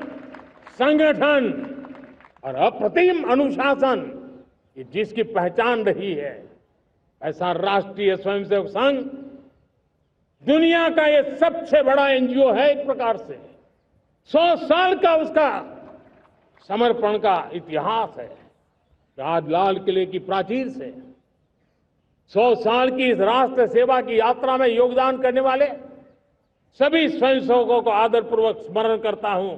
संगठन और अप्रतिम अनुशासन, ये जिसकी पहचान रही है, ऐसा राष्ट्रीय स्वयंसेवक संघ दुनिया का ये सबसे बड़ा एनजीओ है। एक प्रकार से 100 साल का उसका समर्पण का इतिहास है। आज लाल किले की प्राचीर से 100 साल की इस राष्ट्र सेवा की यात्रा में योगदान करने वाले सभी स्वयंसेवकों को आदरपूर्वक स्मरण करता हूं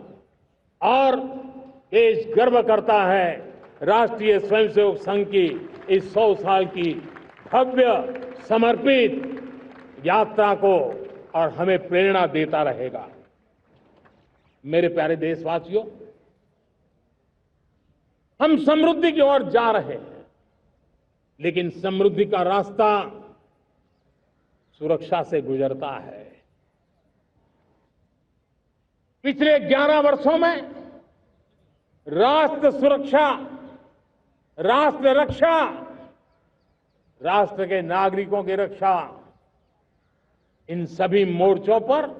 और देश गर्व करता है राष्ट्रीय स्वयंसेवक संघ की इस 100 साल की भव्य समर्पित यात्रा को, और हमें प्रेरणा देता रहेगा। मेरे प्यारे देशवासियों, हम समृद्धि की ओर जा रहे हैं, लेकिन समृद्धि का रास्ता सुरक्षा से गुजरता है। पिछले 11 वर्षों में राष्ट्र सुरक्षा, राष्ट्र रक्षा, राष्ट्र के नागरिकों की रक्षा, इन सभी मोर्चों पर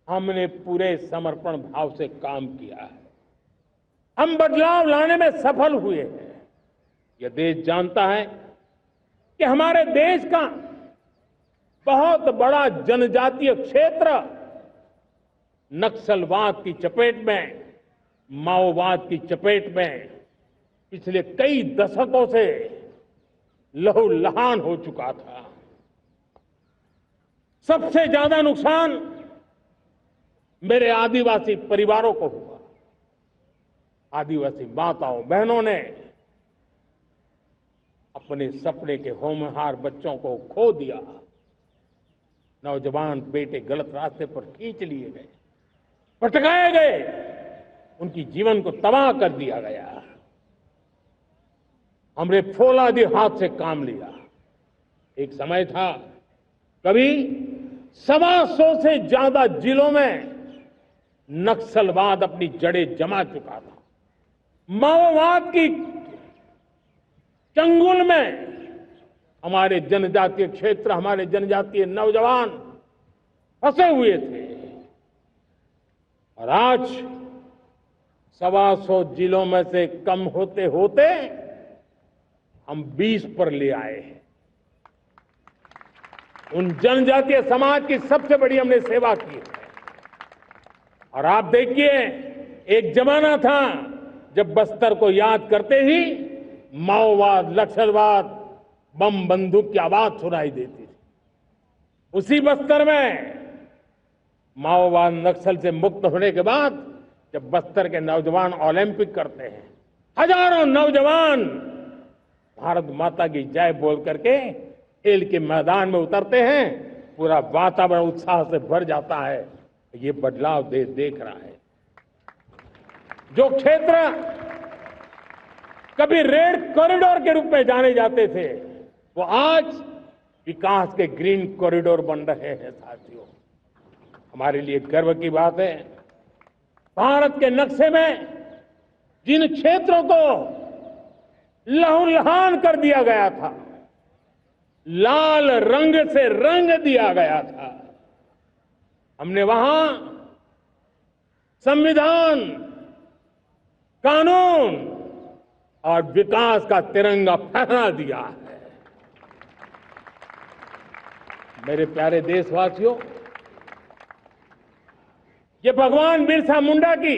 हमने पूरे समर्पण भाव से काम किया है। हम बदलाव लाने में सफल हुए हैं। यह देश जानता है कि हमारे देश का बहुत बड़ा जनजातीय क्षेत्र नक्सलवाद की चपेट में, माओवाद की चपेट में पिछले कई दशकों से लहूलुहान हो चुका था। सबसे ज्यादा नुकसान मेरे आदिवासी परिवारों को हुआ। आदिवासी माताओं बहनों ने अपने सपने के होनहार बच्चों को खो दिया। नौजवान बेटे गलत रास्ते पर खींच लिए गए, भटकाए गए, उनकी जीवन को तबाह कर दिया गया। हमने फौलादी हाथ से काम लिया। एक समय था, कभी 125 से ज्यादा जिलों में नक्सलवाद अपनी जड़ें जमा चुका था। माओवाद की चंगुल में हमारे जनजातीय क्षेत्र, हमारे जनजातीय नौजवान फंसे हुए थे। और आज 125 जिलों में से कम होते होते हम 20 पर ले आए हैं। उन जनजातीय समाज की सबसे बड़ी हमने सेवा की है। और आप देखिए, एक जमाना था जब बस्तर को याद करते ही माओवाद, नक्सलवाद, बम बंदूक की आवाज सुनाई देती थी। उसी बस्तर में माओवाद नक्सल से मुक्त होने के बाद जब बस्तर के नौजवान ओलंपिक करते हैं, हजारों नौजवान भारत माता की जय बोल करके खेल के मैदान में उतरते हैं, पूरा वातावरण उत्साह से भर जाता है। ये बदलाव देश देख रहा है। जो क्षेत्र कभी रेड कॉरिडोर के रूप में जाने जाते थे, वो आज विकास के ग्रीन कॉरिडोर बन रहे हैं। साथियों, हमारे लिए गर्व की बात है, भारत के नक्शे में जिन क्षेत्रों को लहूलुहान कर दिया गया था, लाल रंग से रंग दिया गया था, हमने वहां संविधान, कानून और विकास का तिरंगा फहरा दिया है। मेरे प्यारे देशवासियों, ये भगवान बिरसा मुंडा की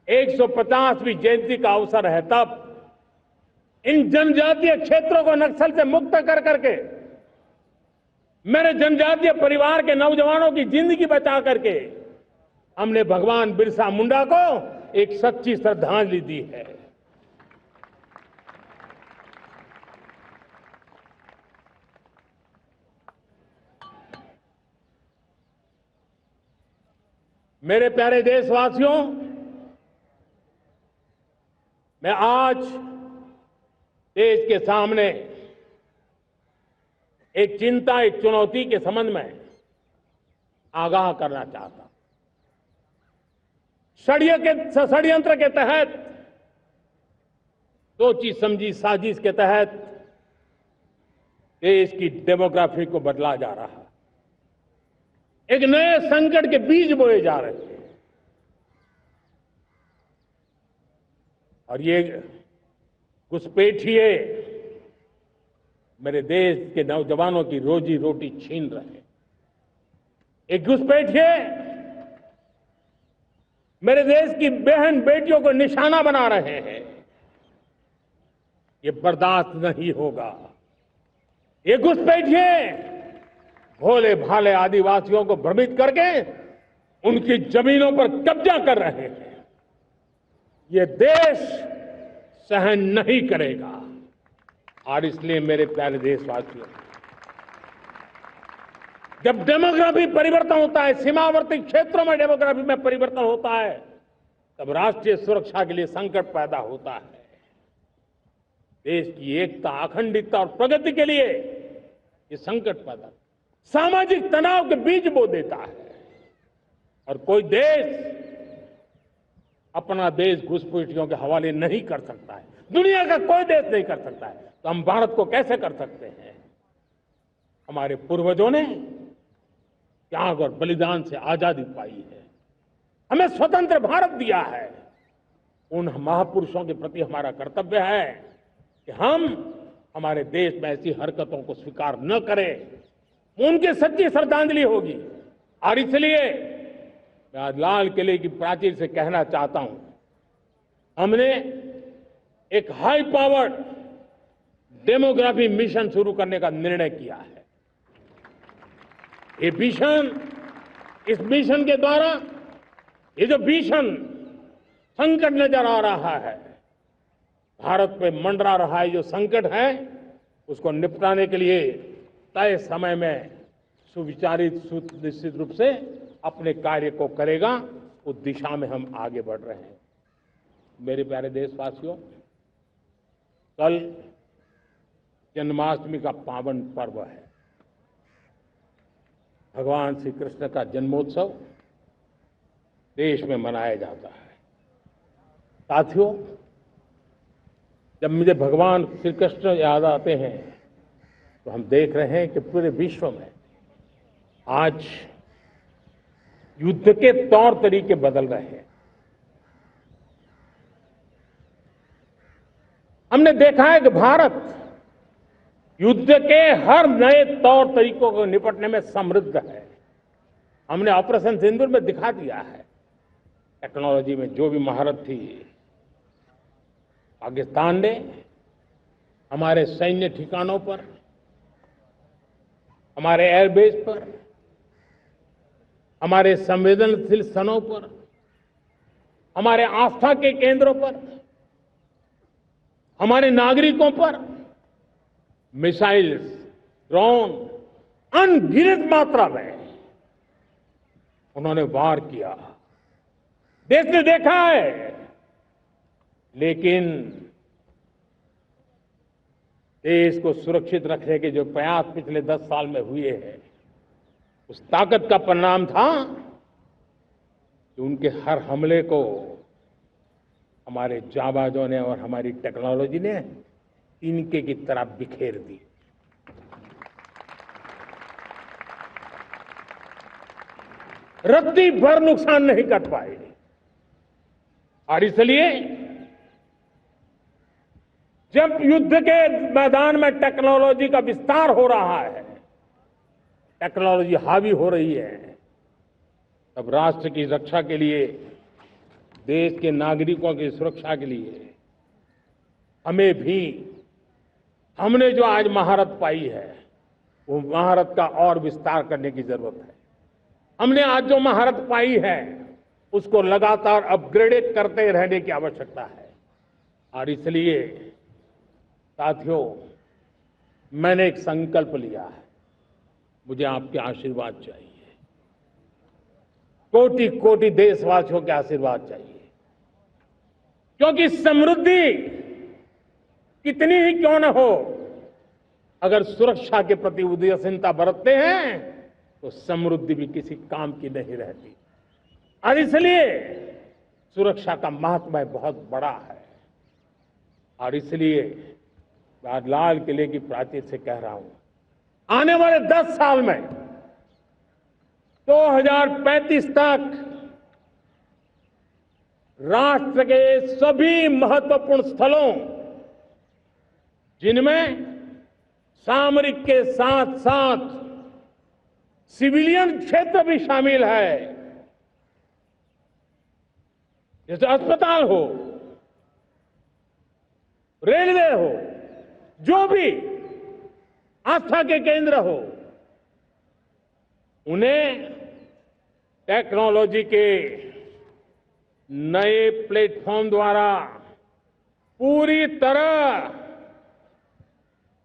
150वीं जयंती का अवसर है। तब इन जनजातीय क्षेत्रों को नक्सल से मुक्त कर करके, मेरे जनजातीय परिवार के नौजवानों की जिंदगी बचा करके हमने भगवान बिरसा मुंडा को एक सच्ची श्रद्धांजलि दी है। मेरे प्यारे देशवासियों, मैं आज देश के सामने एक चिंता, एक चुनौती के संबंध में आगाह करना चाहता हूं। षड्यंत्र के तहत, सोची समझी साजिश के तहत देश की डेमोग्राफी को बदला जा रहा है। एक नए संकट के बीज बोए जा रहे हैं। और ये घुसपैठिए मेरे देश के नौजवानों की रोजी रोटी छीन रहे हैं। एक घुसपैठिए मेरे देश की बहन बेटियों को निशाना बना रहे हैं। ये बर्दाश्त नहीं होगा। ये घुसपैठिए भोले भाले आदिवासियों को भ्रमित करके उनकी जमीनों पर कब्जा कर रहे हैं। ये देश सहन नहीं करेगा। और इसलिए मेरे प्यारे देशवासियों, जब डेमोग्राफी परिवर्तन होता है, सीमावर्ती क्षेत्रों में डेमोग्राफी में परिवर्तन होता है, तब राष्ट्रीय सुरक्षा के लिए संकट पैदा होता है। देश की एकता, अखंडता और प्रगति के लिए ये संकट पैदा, सामाजिक तनाव के बीज बो देता है। और कोई देश अपना देश घुसपैठियों के हवाले नहीं कर सकता है। दुनिया का कोई देश नहीं कर सकता है, तो हम भारत को कैसे कर सकते हैं? हमारे पूर्वजों ने त्याग और बलिदान से आजादी पाई है, हमें स्वतंत्र भारत दिया है। उन महापुरुषों के प्रति हमारा कर्तव्य है कि हम हमारे देश में ऐसी हरकतों को स्वीकार न करें। उनकी सच्ची श्रद्धांजलि होगी। और इसलिए मैं आज लाल किले की प्राचीर से कहना चाहता हूं, हमने एक हाई पावर्ड डेमोग्राफी मिशन शुरू करने का निर्णय किया है। ये मिशन, इस मिशन के द्वारा ये जो भीषण संकट नजर आ रहा है, भारत पे मंडरा रहा है जो संकट है, उसको निपटाने के लिए तय समय में सुविचारित, सुनिश्चित रूप से अपने कार्य को करेगा। उस दिशा में हम आगे बढ़ रहे हैं। मेरे प्यारे देशवासियों, कल जन्माष्टमी का पावन पर्व है। भगवान श्री कृष्ण का जन्मोत्सव देश में मनाया जाता है। साथियों, जब मुझे भगवान श्री कृष्ण याद आते हैं तो हम देख रहे हैं कि पूरे विश्व में आज युद्ध के तौर तरीके बदल रहे हैं। हमने देखा है कि भारत युद्ध के हर नए तौर तरीकों को निपटने में समृद्ध है। हमने ऑपरेशन सिंदूर में दिखा दिया है, टेक्नोलॉजी में जो भी महारत थी। पाकिस्तान ने हमारे सैन्य ठिकानों पर, हमारे एयरबेस पर, हमारे संवेदनशील स्थलों पर, हमारे आस्था के केंद्रों पर, हमारे नागरिकों पर मिसाइल्स, ड्रोन अनगिनत मात्रा में उन्होंने वार किया। देश ने देखा है, लेकिन देश को सुरक्षित रखने के जो प्रयास पिछले 10 साल में हुए हैं, उस ताकत का परिणाम था कि उनके हर हमले को हमारे जाबाजों ने और हमारी टेक्नोलॉजी ने तिनके की तरह बिखेर दी। रत्ती भर नुकसान नहीं कर पाए। और इसलिए जब युद्ध के मैदान में टेक्नोलॉजी का विस्तार हो रहा है, टेक्नोलॉजी हावी हो रही है, तब राष्ट्र की रक्षा के लिए, देश के नागरिकों की सुरक्षा के लिए हमें भी, हमने जो आज महारत पाई है, वो महारत का और विस्तार करने की जरूरत है। हमने आज जो महारत पाई है, उसको लगातार अपग्रेडेड करते रहने की आवश्यकता है। और इसलिए साथियों, मैंने एक संकल्प लिया है, मुझे आपके आशीर्वाद चाहिए, कोटि कोटि देशवासियों के आशीर्वाद चाहिए। क्योंकि समृद्धि कितनी ही क्यों न हो, अगर सुरक्षा के प्रति उदासीनता बरतते हैं तो समृद्धि भी किसी काम की नहीं रहती। और इसलिए सुरक्षा का महत्व बहुत बड़ा है। और इसलिए आज लाल किले की प्राचीर से कह रहा हूं, आने वाले 10 साल में 2035 तक राष्ट्र के सभी महत्वपूर्ण स्थलों, जिनमें सामरिक के साथ साथ सिविलियन क्षेत्र भी शामिल है, जैसे अस्पताल हो, रेलवे हो, जो भी आस्था के केंद्र हो, उन्हें टेक्नोलॉजी के नए प्लेटफॉर्म द्वारा पूरी तरह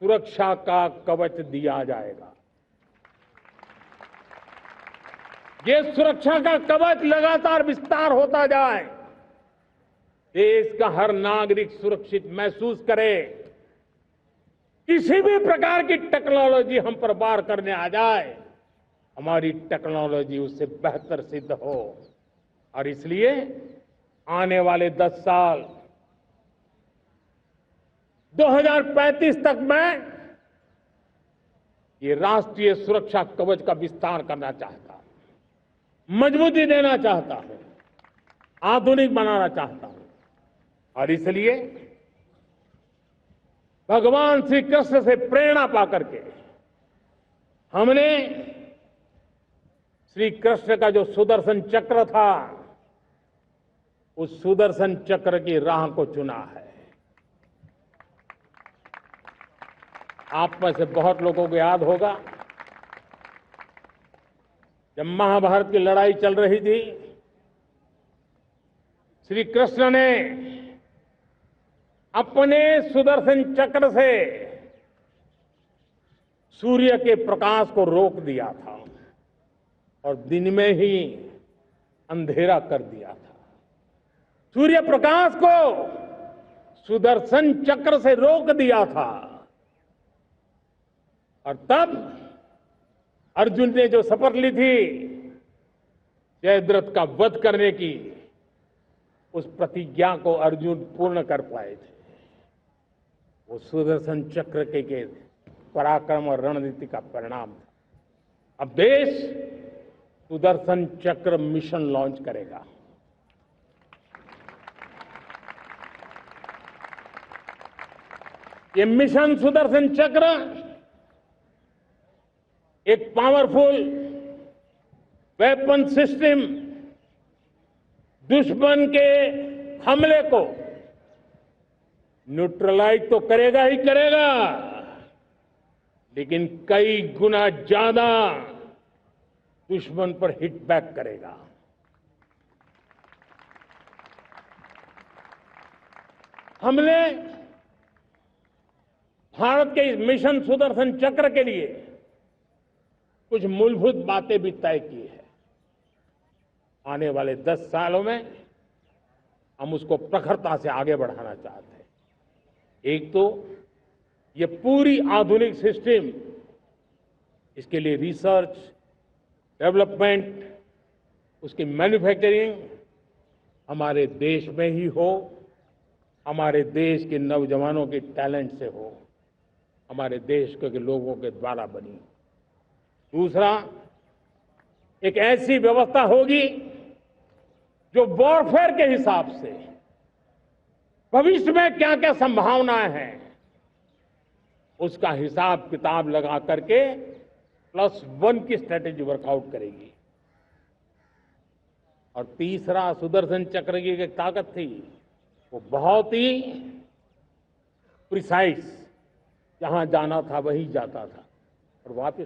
सुरक्षा का कवच दिया जाएगा। ये सुरक्षा का कवच लगातार विस्तार होता जाए, देश का हर नागरिक सुरक्षित महसूस करे। किसी भी प्रकार की टेक्नोलॉजी हम पर वार करने आ जाए, हमारी टेक्नोलॉजी उससे बेहतर सिद्ध हो। और इसलिए आने वाले 10 साल 2035 तक मैं ये राष्ट्रीय सुरक्षा कवच का विस्तार करना चाहता हूं, मजबूती देना चाहता हूं, आधुनिक बनाना चाहता हूं। और इसलिए भगवान श्री कृष्ण से प्रेरणा पाकर के हमने श्री कृष्ण का जो सुदर्शन चक्र था, उस सुदर्शन चक्र की राह को चुना है। आप में से बहुत लोगों को याद होगा, जब महाभारत की लड़ाई चल रही थी, श्री कृष्ण ने अपने सुदर्शन चक्र से सूर्य के प्रकाश को रोक दिया था और दिन में ही अंधेरा कर दिया था। सूर्य प्रकाश को सुदर्शन चक्र से रोक दिया था। और तब अर्जुन ने जो शपथ ली थी जयद्रथ का वध करने की, उस प्रतिज्ञा को अर्जुन पूर्ण कर पाए थे। वो सुदर्शन चक्र के पराक्रम और रणनीति का परिणाम था। अब देश सुदर्शन चक्र मिशन लॉन्च करेगा। ये मिशन सुदर्शन चक्र एक पावरफुल वेपन सिस्टम दुश्मन के हमले को न्यूट्रलाइज तो करेगा ही करेगा, लेकिन कई गुना ज्यादा दुश्मन पर हिट बैक करेगा। हमने भारत के इस मिशन सुदर्शन चक्र के लिए कुछ मूलभूत बातें भी तय की है। आने वाले 10 सालों में हम उसको प्रखरता से आगे बढ़ाना चाहते हैं। एक तो ये पूरी आधुनिक सिस्टम, इसके लिए रिसर्च, डेवलपमेंट, उसकी मैन्युफैक्चरिंग हमारे देश में ही हो, हमारे देश के नौजवानों के टैलेंट से हो, हमारे देश के लोगों के द्वारा बनी। दूसरा, एक ऐसी व्यवस्था होगी जो वॉरफेयर के हिसाब से भविष्य में क्या क्या संभावनाएं हैं उसका हिसाब किताब लगा करके +1 की स्ट्रेटेजी वर्कआउट करेगी। और तीसरा, सुदर्शन चक्र की एक ताकत थी, वो बहुत ही प्रिसाइज, जहां जाना था वहीं जाता था और वापस